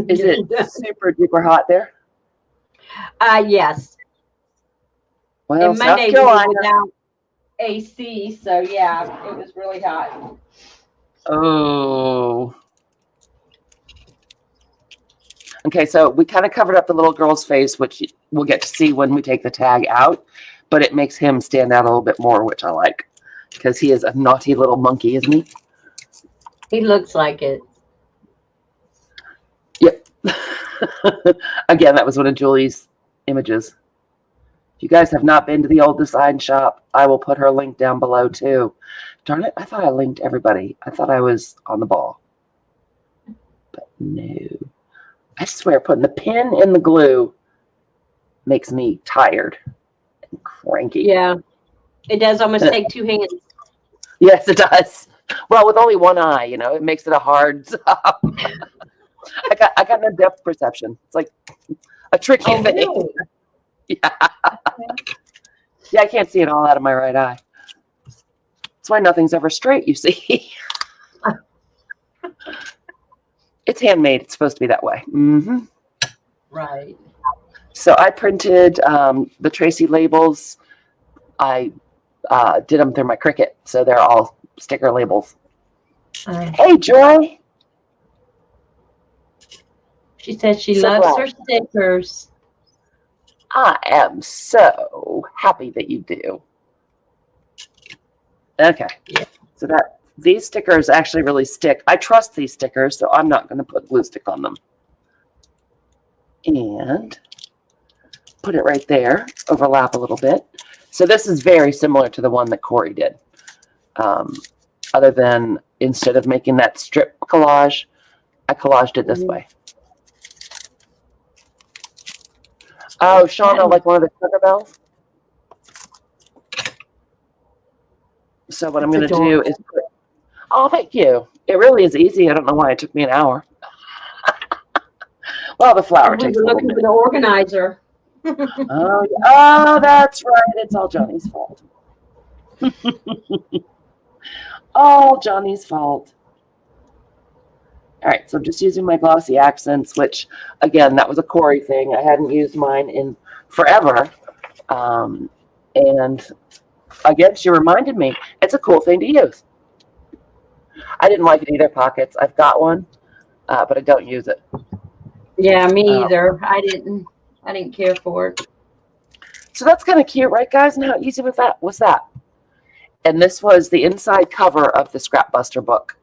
A: Is it super duper hot there?
B: Yes.
A: Well,
B: and
A: South
B: Monday
A: Carolina.
B: we were without AC, so yeah, it was really hot.
A: Oh. Okay, so we kind of covered up the little girl's face, which we'll get to see when we take the tag out, but it makes him stand out a little bit more, which I like, because he is a naughty little monkey, isn't he?
B: He looks like it.
A: Yep. Again, that was one of Julie's images. If you guys have not been to the old design shop, I will put her link down below too. Darn it, I thought I linked everybody. I thought I was on the ball. But no. I swear, putting the pin in the glue makes me tired and cranky.
B: Yeah. It does almost take 2 hands.
A: Yes, it does. Well, with only one eye, you know, it makes it a hard job. I got no depth perception. It's like a tricky thing.
B: Really?
A: Yeah. Yeah, I can't see it all out of my right eye. That's why nothing's ever straight, you see. It's handmade. It's supposed to be that way. Mm-hmm.
B: Right.
A: So I printed the Tracy labels. I did them through my Cricut, so they're all sticker labels. Hey, Joy.
B: She says she
A: So
B: loves
A: glad.
B: her stickers.
A: I am so happy that you do. Okay.
B: Yeah.
A: So these stickers actually really stick. I trust these stickers, so I'm not going to put glue stick on them. And put it right there. Overlap a little bit. So this is very similar to the one that Corey did. Other than instead of making that strip collage, I collaged it this way. Oh, Shauna, like one of the sugar bells. So what I'm going to do is put, oh, thank you. It really is easy. I don't know why it took me an hour. Well, the flower takes a little
B: looking
A: bit.
B: for the organizer.
A: Oh, that's right. It's all Johnny's fault. All Johnny's fault. All right, so I'm just using my glossy accents, which, again, that was a Corey thing. I hadn't used mine in forever. And, again, she reminded me, it's a cool thing to use. I didn't like it either, Pockets. I've got one, but I don't use it.
B: Yeah, me either. I didn't care for it.
A: So that's kind of cute, right, guys? And how easy was that? And this was the inside cover of the Scrapbuster book.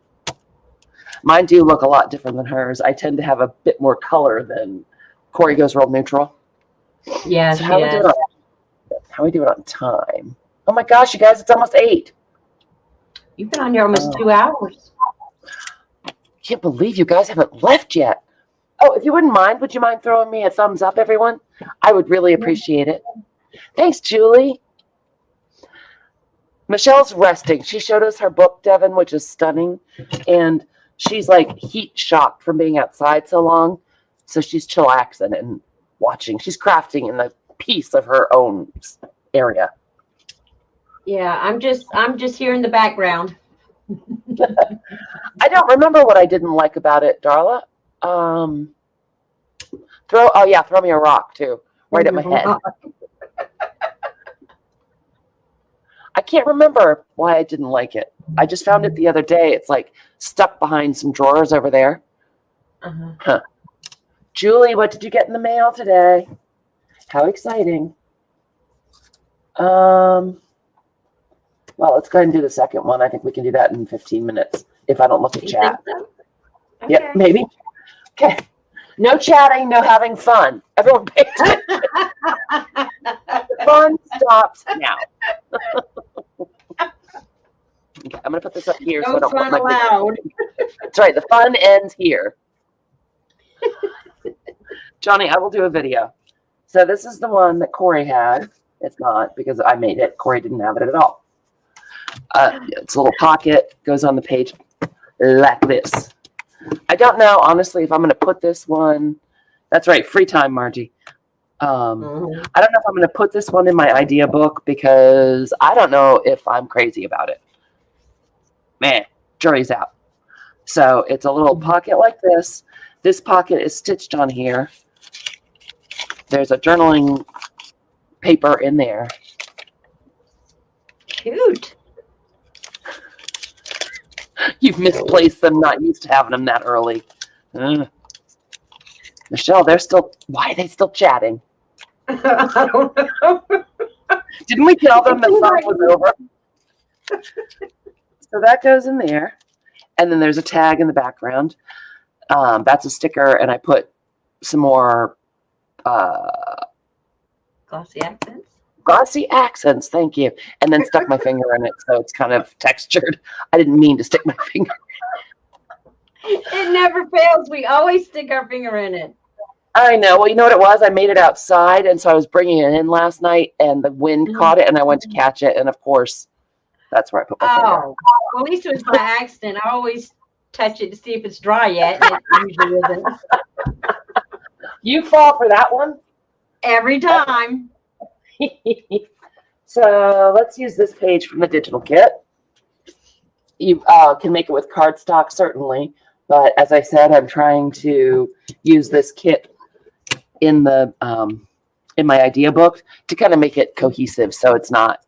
A: Mine do look a lot different than hers. I tend to have a bit more color than Corey goes real neutral.
B: Yeah,
A: so how we doing on time? Oh my gosh, you guys, it's almost 8.
B: You've been on here almost 2 hours.
A: I can't believe you guys haven't left yet. Oh, if you wouldn't mind, would you mind throwing me a thumbs up, everyone? I would really appreciate it. Thanks, Julie. Michelle's resting. She showed us her book, Devin, which is stunning. And she's like heat shocked from being outside so long. So she's chillaxing and watching. She's crafting in a piece of her own area.
B: Yeah, I'm just here in the background.
A: I don't remember what I didn't like about it, Darla. Throw me a rock too, right at my head. I can't remember why I didn't like it. I just found it the other day. It's like stuck behind some drawers over there. Huh. Julie, what did you get in the mail today? How exciting. Well, let's go ahead and do the second one. I think we can do that in 15 minutes. if I don't look at
B: You
A: chat.
B: think so?
A: Yep,
B: Okay.
A: maybe. Okay. No chatting, no having fun. Everyone pay attention. The fun stops now. Okay, I'm going to put this up here so I
B: No
A: don't put
B: fun
A: my
B: allowed.
A: That's right. The fun ends here. Johnny, I will do a video. So this is the one that Corey had. It's not because I made it. Corey didn't have it at all. It's a little pocket, goes on the page like this. I don't know, honestly, if I'm going to put this one. That's right, free time, Margie. I don't know if I'm going to put this one in my idea book because I don't know if I'm crazy about it. Man, jury's out. So it's a little pocket like this. This pocket is stitched on here. There's a journaling paper in there.
B: Cute.
A: You've misplaced them, not used to having them that early. Michelle, they're still, why are they still chatting?
B: I don't know.
A: Didn't we tell them the fun was over? So that goes in there. And then there's a tag in the background. That's a sticker, and I put some more
B: Glossy accents.
A: glossy accents, thank you. And then stuck my finger in it, so it's kind of textured. I didn't mean to stick my finger.
B: It never fails. We always stick our finger in it.
A: I know. Well, you know what it was? I made it outside, and so I was bringing it in last night, and the wind caught it, and I went to catch it, and of course, that's where I put my finger.
B: Oh, well, at least it was by accident. I always touch it to see if it's dry yet, and it usually isn't.
A: You fall for that one?
B: Every time.
A: So let's use this page from the digital kit. You can make it with cardstock, certainly, but as I said, I'm trying to use this kit in the in my idea book to kind of make it cohesive, so it's not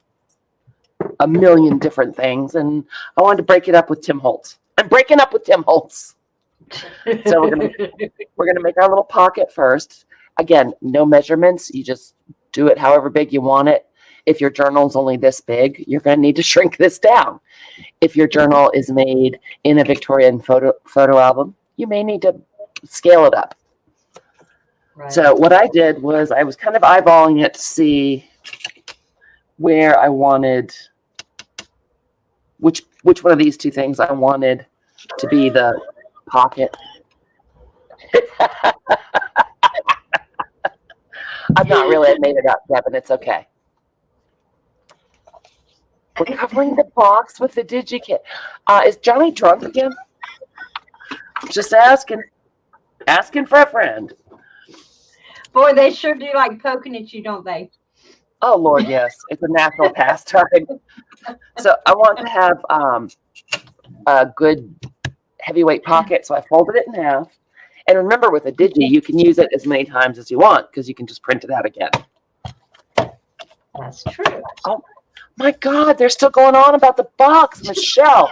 A: a million different things. And I wanted to break it up with Tim Holtz. I'm breaking up with Tim Holtz. So we're gonna make our little pocket first. Again, no measurements. You just do it however big you want it. If your journal is only this big, you're going to need to shrink this down. If your journal is made in a Victorian photo album, you may need to scale it up. Right. So what I did was I was kind of eyeballing it to see where I wanted, which one of these two things I wanted to be the pocket. I'm not really. I made it up, Devin. It's okay. We're covering the box with the DigiKit. Is Johnny drunk again? Just asking. Asking for a friend.
B: Boy, they sure do like poking at you, don't they?
A: Oh, Lord, yes. It's a natural pastime. So I want to have a good heavyweight pocket, so I folded it in half. And remember, with a Digi, you can use it as many times as you want because you can just print it out again.
B: That's true.
A: Oh, my God, they're still going on about the box, Michelle.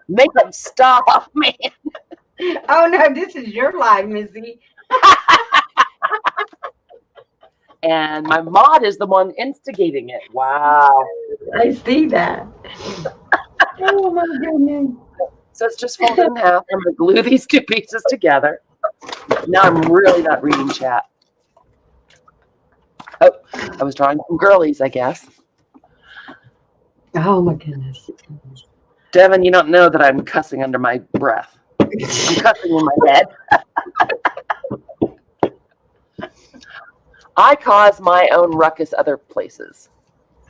A: Make them stop, man.
B: Oh, no, this is your life, Missy.
A: And my mod is the one instigating it. Wow.
B: I see that. Oh, my goodness.
A: So it's just folded in half. I'm going to glue these two pieces together. Now I'm really not reading chat. Oh, I was drawing some girlies, I guess.
B: Oh, my goodness.
A: Devin, you don't know that I'm cussing under my breath. I'm cussing in my head. I cause my own ruckus other places.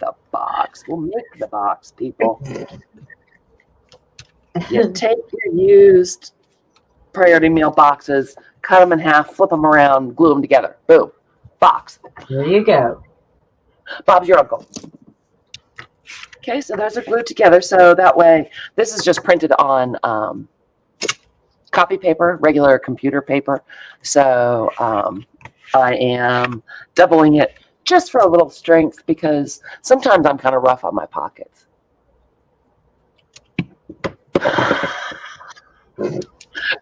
A: The box. We'll make the box, people. You take your used priority mail boxes, cut them in half, flip them around, glue them together. Boom. Box.
B: There you go.
A: Bob's your uncle. Okay, so those are glued together. So that way, this is just printed on copy paper, regular computer paper. So I am doubling it just for a little strength because sometimes I'm kind of rough on my pockets.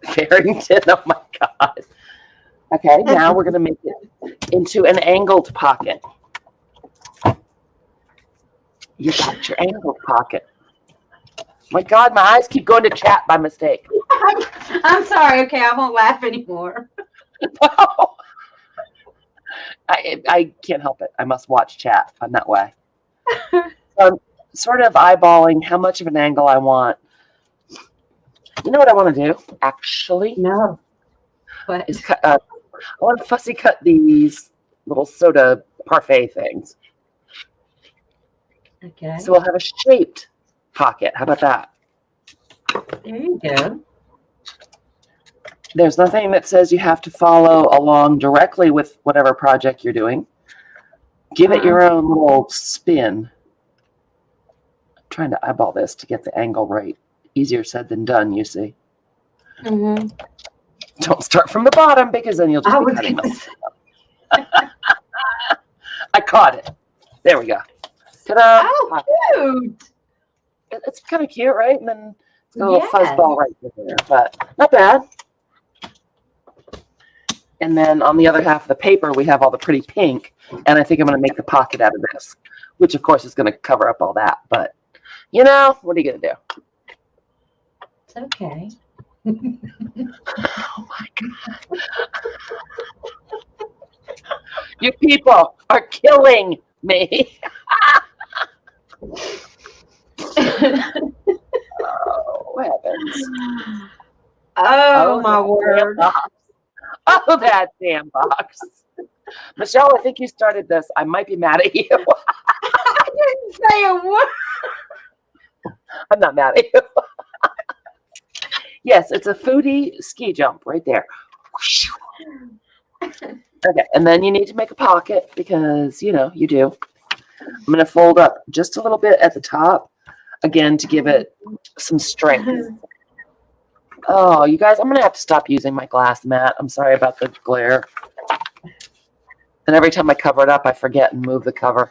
A: Farrington, oh my God. Okay, now we're going to make it into an angled pocket. You got your angled pocket. My God, my eyes keep going to chat by mistake.
B: I'm sorry. Okay, I won't laugh anymore.
A: I can't help it. I must watch chat on that way. So I'm sort of eyeballing how much of an angle I want. You know what I want to do, actually?
B: No. What?
A: Is cut. I want to fussy cut these little soda parfait things.
B: Okay.
A: So we'll have a shaped pocket. How about that?
B: There you go.
A: There's nothing that says you have to follow along directly with whatever project you're doing. Give it your own little spin. I'm trying to eyeball this to get the angle right. Easier said than done, you see.
B: Mm-hmm.
A: Don't start from the bottom because then you'll just be cutting them. I caught it. There we go. Ta-da!
B: Oh, cute.
A: It's kind of cute, right? And then it's got a little
B: Yeah.
A: fuzzball right there, but not bad. And then on the other half of the paper, we have all the pretty pink, and I think I'm going to make the pocket out of this, which of course is going to cover up all that. But you know, what are you going to do?
B: It's okay.
A: Oh my God! You people are killing me. Oh heavens!
B: Oh my word.
A: Oh, that damn box. Michelle, I think you started this. I might be mad at you.
B: I didn't say a word.
A: I'm not mad at you. Yes, it's a foodie ski jump right there. Okay, and then you need to make a pocket because, you know, you do. I'm going to fold up just a little bit at the top, again, to give it some strength. Oh, you guys, I'm going to have to stop using my glass mat. I'm sorry about the glare. And every time I cover it up, I forget and move the cover.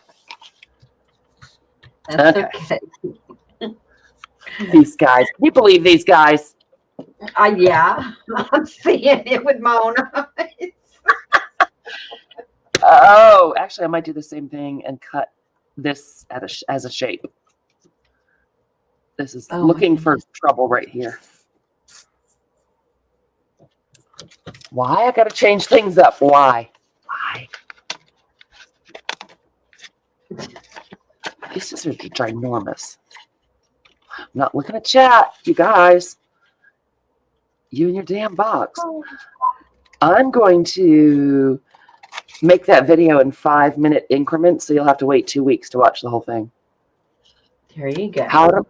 B: That's okay.
A: These guys. Can you believe these guys?
B: Yeah, I'm seeing it with my own eyes.
A: Oh, actually, I might do the same thing and cut this as a shape. This is looking for trouble right here. Why? I got to change things up. Why? Why? These scissors are ginormous. I'm not looking at chat, you guys. You and your damn box. I'm going to make that video in 5-minute increments, so you'll have to wait 2 weeks to watch the whole thing.
B: There you go.
A: How to...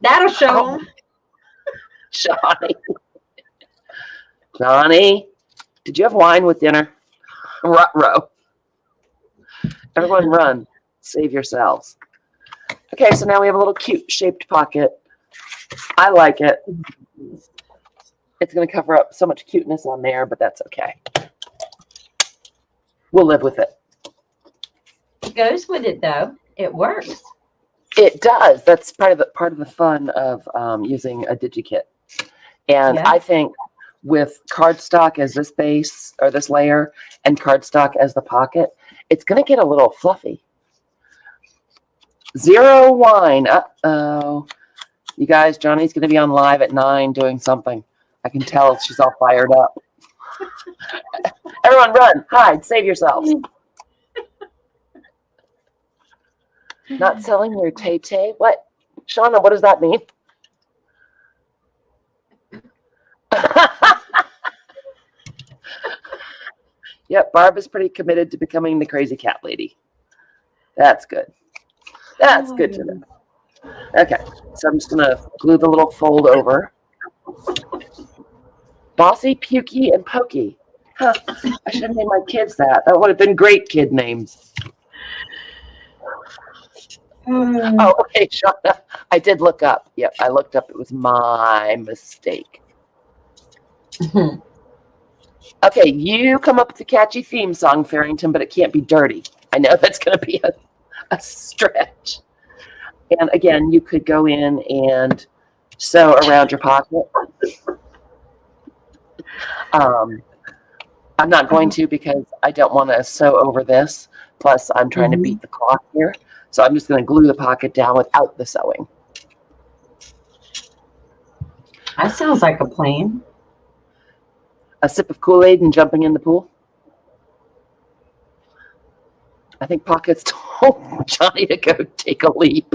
B: That'll show them.
A: Johnny, did you have wine with dinner? Ruh-roh. Everyone run. Save yourselves. Okay, so now we have a little cute shaped pocket. I like it. It's going to cover up so much cuteness on there, but that's okay. We'll live with it.
B: It goes with it, though. It works.
A: It does. That's part of the fun of using a DigiKit. And
B: Yeah.
A: I think with cardstock as this base or this layer and cardstock as the pocket, it's going to get a little fluffy. 0 wine. Uh-oh. You guys, Johnny's going to be on live at 9 doing something. I can tell she's all fired up. Everyone run, hide, save yourselves. Not selling your tay-tay? What? Shauna, what does that mean? Yep, Barb is pretty committed to becoming the crazy cat lady. That's good. That's good to know. Okay, so I'm just going to glue the little fold over. Bossy, Pukey, and Pokey. Huh, I should have named my kids that. That would have been great kid names. Oh, okay, Shauna. I did look up. Yep, I looked up. It was my mistake. Okay, you come up with a catchy theme song, Farrington, but it can't be dirty. I know that's going to be a stretch. And again, you could go in and sew around your pocket. I'm not going to because I don't want to sew over this. Plus, I'm trying to beat the cloth here. So I'm just going to glue the pocket down without the sewing.
C: That sounds like a plan.
A: A sip of Kool-Aid and jumping in the pool. I think Pockets told Johnny to go take a leap.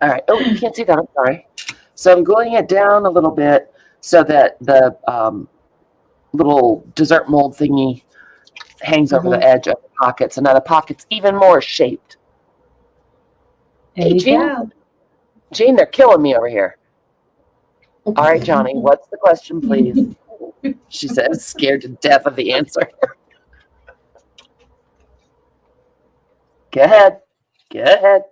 A: All right. Oh, you can't see that. I'm sorry. So I'm gluing it down a little bit so that the little dessert mold thingy hangs over the edge of the pocket. So now the pocket's even more shaped.
C: There you go.
A: Jean, they're killing me over here. All right, Johnny, what's the question, please? She says, scared to death of the answer. Go ahead. Go ahead.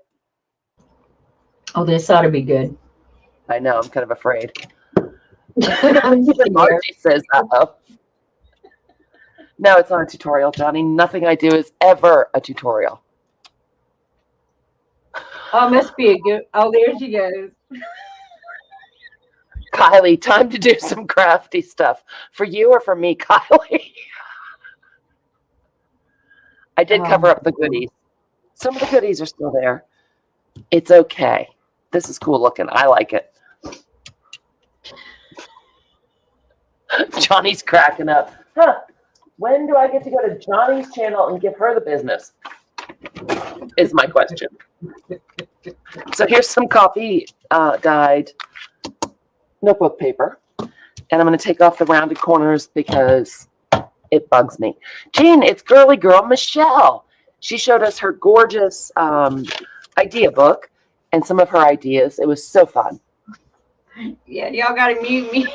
C: Oh, this ought to be good.
A: I know, I'm kind of afraid.
C: I'm
A: Margie says, uh-oh. No, it's not a tutorial, Johnny. Nothing I do is ever a tutorial.
C: Oh, must be a good. Oh, there she goes.
A: Kylie, time to do some crafty stuff. For you or for me, Kylie? I did cover up the goodies. Some of the goodies are still there. It's okay. This is cool looking. I like it. Johnny's cracking up. Huh. When do I get to go to Johnny's channel and give her the business? Is my question. So here's some coffee dyed notebook paper. And I'm going to take off the rounded corners because it bugs me. Jean, it's girly girl Michelle. She showed us her gorgeous idea book and some of her ideas. It was so fun.
B: Yeah, y'all got to mute me.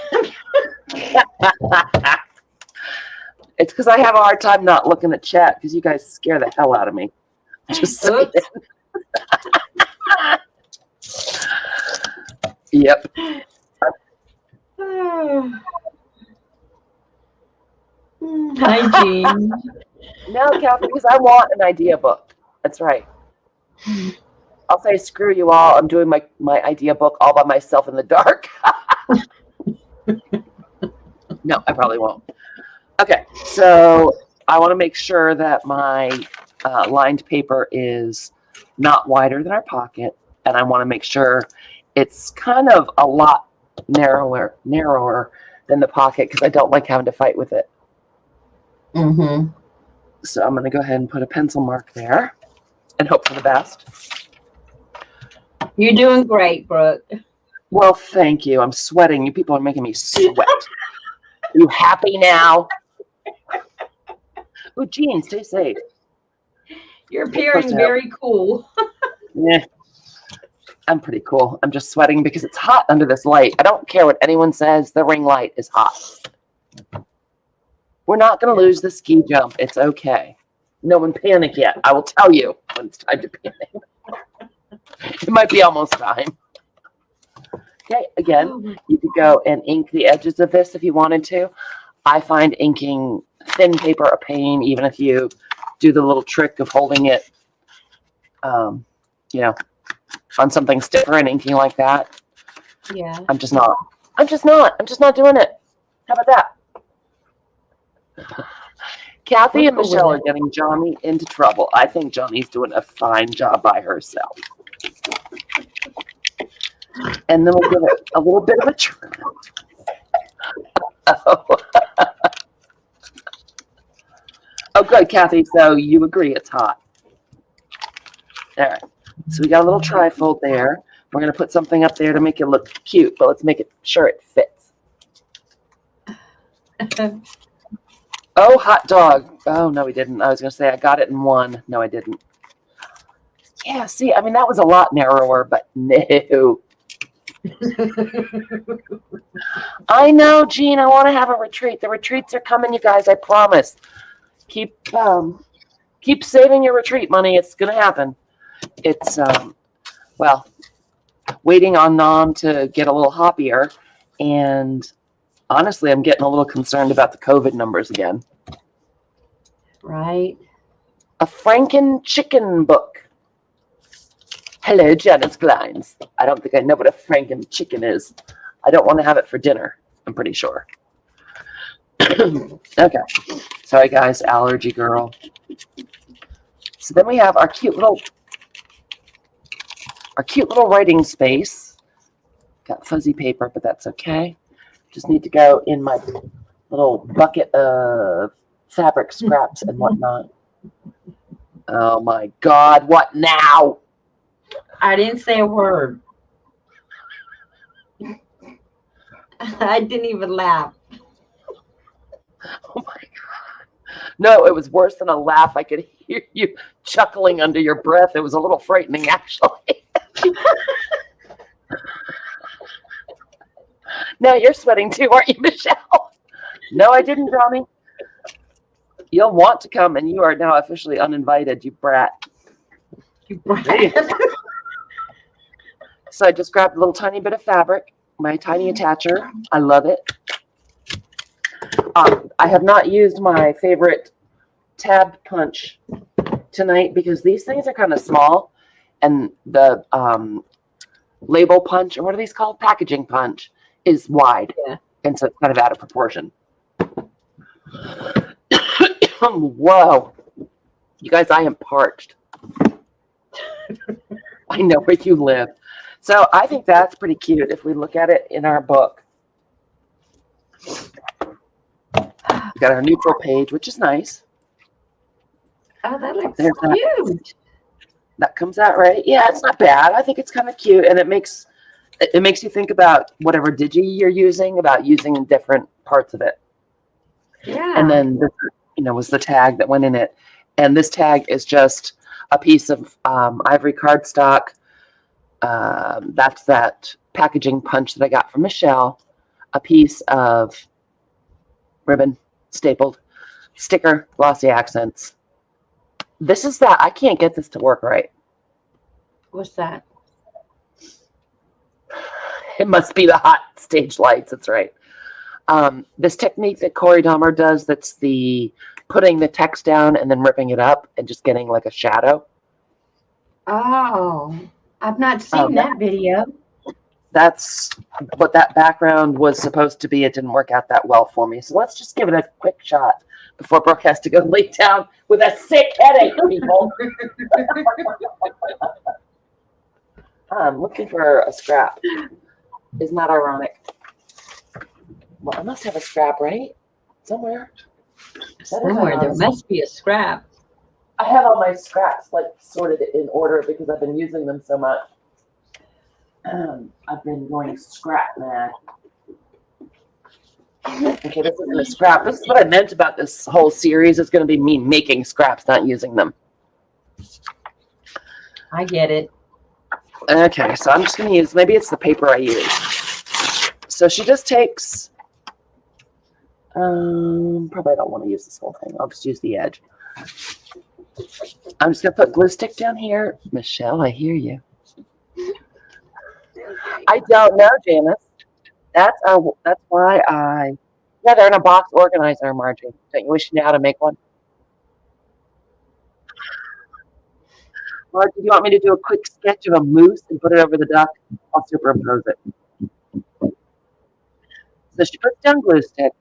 A: It's because I have a hard time not looking at chat because you guys scare the hell out of me. Just saying. Yep.
C: Hi, Jean.
A: No, Kathy, because I want an idea book. That's right. I'll say, screw you all. I'm doing my idea book all by myself in the dark. No, I probably won't. Okay, so I want to make sure that my lined paper is not wider than our pocket, and I want to make sure it's kind of a lot narrower than the pocket because I don't like having to fight with it.
C: Mm-hmm.
A: So I'm going to go ahead and put a pencil mark there and hope for the best.
C: You're doing great, Brooke.
A: Well, thank you. I'm sweating. You people are making me sweat. You happy now? Oh, Jean, stay safe.
C: You're appearing very cool.
A: Yeah, I'm pretty cool. I'm just sweating because it's hot under this light. I don't care what anyone says. The ring light is hot. We're not going to lose the ski jump. It's okay. No one panic yet. I will tell you when it's time to panic. It might be almost time. Okay, again, you could go and ink the edges of this if you wanted to. I find inking thin paper a pain, even if you do the little trick of holding it, you know, on something stiffer and inking like that.
C: Yeah.
A: I'm just not doing it. How about that? Kathy and Michelle are getting Johnny into trouble. I think Johnny's doing a fine job by herself. And then we'll give it a little bit of a trim. Oh. Oh, good, Kathy. So you agree it's hot. All right. So we got a little trifold there. We're going to put something up there to make it look cute, but let's make it sure it fits. Oh, hot dog. Oh, no, we didn't. I was going to say I got it in one. No, I didn't. Yeah, see, I mean, that was a lot narrower, but no. I know, Jean, I want to have a retreat. The retreats are coming, you guys, I promise. Keep saving your retreat money. It's going to happen. It's, well, waiting on Nam to get a little hoppier, and honestly, I'm getting a little concerned about the COVID numbers again.
C: Right.
A: A Franken chicken book. Hello, Janice Blinds. I don't think I know what a Franken chicken is. I don't want to have it for dinner, I'm pretty sure. Okay. Sorry, guys, allergy girl. So then we have our cute little writing space. Got fuzzy paper, but that's okay. Just need to go in my little bucket of fabric scraps and whatnot. Oh my God, what now?
C: I didn't say a word. I didn't even laugh.
A: Oh my God. No, it was worse than a laugh. I could hear you chuckling under your breath. It was a little frightening, actually. No, you're sweating too, aren't you, Michelle? No, I didn't, Johnny. You'll want to come, and you are now officially uninvited, you brat.
C: You brat.
A: So I just grabbed a little tiny bit of fabric, my tiny attacher. I love it. I have not used my favorite tab punch tonight because these things are kind of small, and the label punch, or what are these called? Packaging punch is wide,
C: Yeah.
A: and so it's kind of out of proportion. Whoa. You guys, I am parched. I know where you live. So I think that's pretty cute if we look at it in our book. We got our neutral page, which is nice.
C: Oh, that looks
A: There's
C: cute.
A: That comes out right. Yeah, it's not bad. I think it's kind of cute, and it makes you think about whatever digi you're using, about using different parts of it.
C: Yeah.
A: And then this, was the tag that went in it. And this tag is just a piece of ivory cardstock. That's that packaging punch that I got from Michelle. A piece of ribbon, stapled, sticker, glossy accents. This is that. I can't get this to work right.
C: What's that?
A: It must be the hot stage lights. That's right. This technique that Corey Dahmer does, that's the putting the text down and then ripping it up and just getting like a shadow.
C: Oh, I've not seen that video.
A: That's what that background was supposed to be. It didn't work out that well for me. So let's just give it a quick shot before Brooke has to go lay down with a sick headache, people. I'm looking for a scrap. Isn't that ironic? Well, I must have a scrap, right? Somewhere.
C: Somewhere there must be a scrap.
A: I have all my scraps like sorted in order because I've been using them so much. I've been going scrap mad. Okay, this isn't a scrap. This is what I meant about this whole series. It's going to be me making scraps, not using them.
C: I get it.
A: Okay, so I'm just going to use, maybe it's the paper I use. So she just takes, probably I don't want to use this whole thing. I'll just use the edge. I'm just going to put glue stick down here. Michelle, I hear you. I don't know, Janice. That's why yeah, they're in a box organizer, Margie. Don't you wish you knew how to make one? Margie, do you want me to do a quick sketch of a moose and put it over the duck? I'll superimpose it. So she puts down glue stick.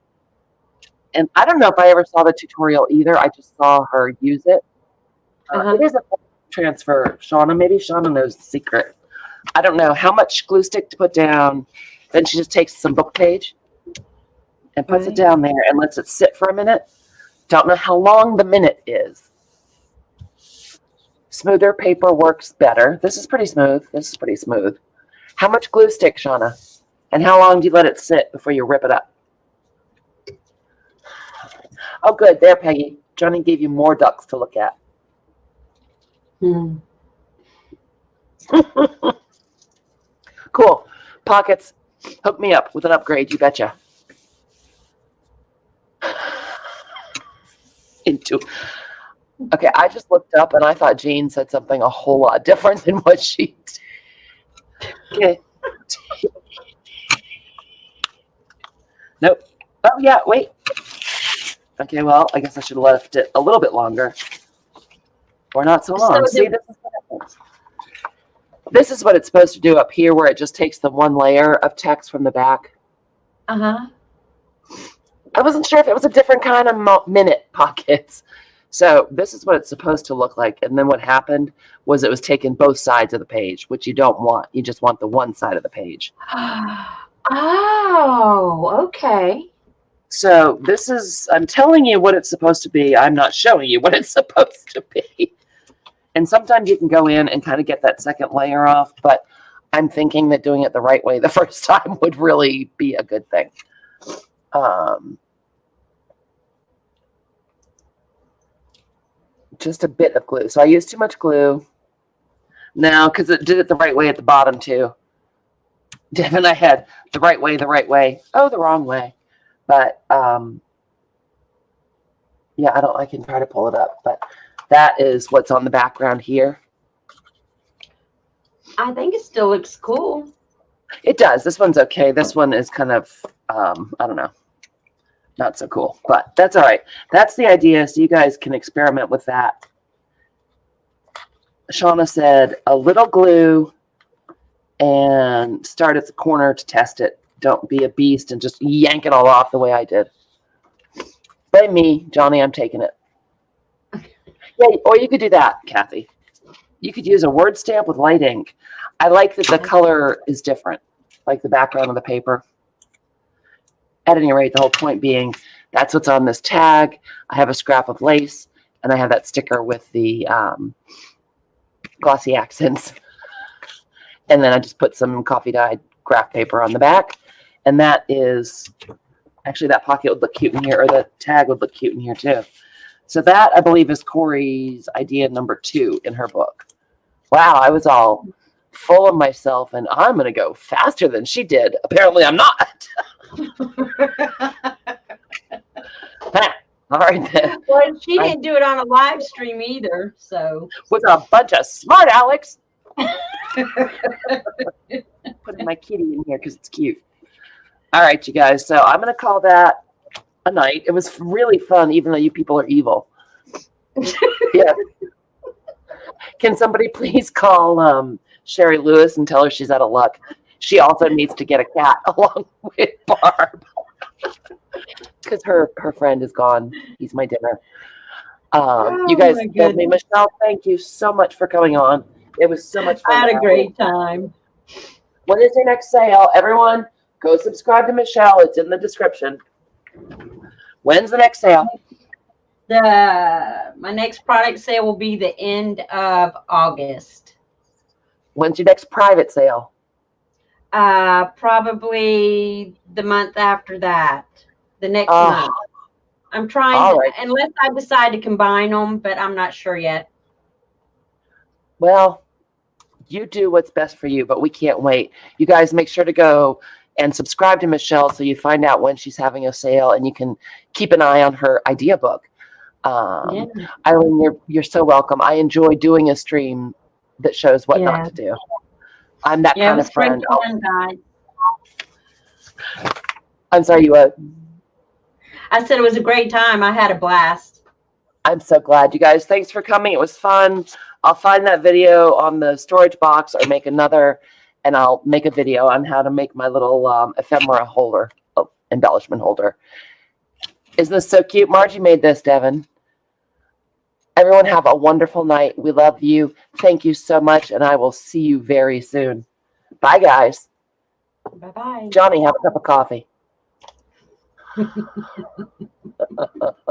A: And I don't know if I ever saw the tutorial either. I just saw her use it. It is a transfer. Shauna, maybe Shauna knows the secret. I don't know how much glue stick to put down. Then she just takes some book page and puts it down there and lets it sit for a minute. Don't know how long the minute is. Smoother paper works better. This is pretty smooth. This is pretty smooth. How much glue stick, Shauna? And how long do you let it sit before you rip it up? Oh, good. There, Peggy. Johnny gave you more ducks to look at. Cool. Pockets. Hook me up with an upgrade, you betcha. Okay, I just looked up and I thought Jean said something a whole lot different than what she did. Okay. Nope. Oh, yeah, wait. Okay, well, I guess I should have left it a little bit longer. Or not so long. See, this is what happens. This is what it's supposed to do up here, where it just takes the one layer of text from the back. I wasn't sure if it was a different kind of minute pockets. So this is what it's supposed to look like. And then what happened was it was taking both sides of the page, which you don't want. You just want the one side of the page.
C: Oh, okay.
A: So this is, I'm telling you what it's supposed to be. I'm not showing you what it's supposed to be. And sometimes you can go in and kind of get that second layer off, but I'm thinking that doing it the right way the first time would really be a good thing. Just a bit of glue. So I used too much glue. Now, because it did it the right way at the bottom too. Devin, I had the right way, oh, the wrong way. But yeah, I can try to pull it up, but that is what's on the background here.
C: I think it still looks cool.
A: It does. This one's okay. This one is kind of, I don't know, not so cool, but that's all right. That's the idea, so you guys can experiment with that. Shauna said a little glue and start at the corner to test it. Don't be a beast and just yank it all off the way I did. Blame me, Johnny, I'm taking it. Yeah, or you could do that, Kathy. You could use a word stamp with light ink. I like that the color is different, like the background of the paper. At any rate, the whole point being, that's what's on this tag. I have a scrap of lace, and I have that sticker with the glossy accents. And then I just put some coffee dyed graph paper on the back. And that is, actually that pocket would look cute in here, or the tag would look cute in here too. So that, I believe, is Corey's idea number 2 in her book. Wow, I was all full of myself, and I'm going to go faster than she did. Apparently, I'm not. All right, then.
C: Well, she didn't do it on a live stream either, so.
A: With a bunch of smart Alex. Putting my kitty in here because it's cute. All right, you guys. So I'm going to call that a night. It was really fun, even though you people are evil. Yeah. Can somebody please call Sherry Lewis and tell her she's out of luck? She also needs to get a cat along with Barb. Because her friend is gone. He's my dinner. You guys love me. Michelle, thank you so much for coming on. It was so much fun.
C: I had a great time.
A: When is your next sale? Everyone, go subscribe to Michelle. It's in the description. When's the next sale?
C: My next product sale will be the end of August.
A: When's your next private sale?
C: Probably the month after that. The next month. I'm trying to, unless I decide to combine them, but I'm not sure yet.
A: Well, you do what's best for you, but we can't wait. You guys make sure to go and subscribe to Michelle so you find out when she's having a sale, and you can keep an eye on her idea book. Eileen, you're so welcome. I enjoy doing a stream that shows what not to do. I'm that kind of friend. I'm sorry, you
B: I said it was a great time. I had a blast.
A: I'm so glad, you guys. Thanks for coming. It was fun. I'll find that video on the storage box or make another, and I'll make a video on how to make my little ephemera holder, embellishment holder. Isn't this so cute? Margie made this, Devin. Everyone have a wonderful night. We love you. Thank you so much, and I will see you very soon. Bye, guys.
C: Bye-bye.
A: Johnny, have a cup of coffee.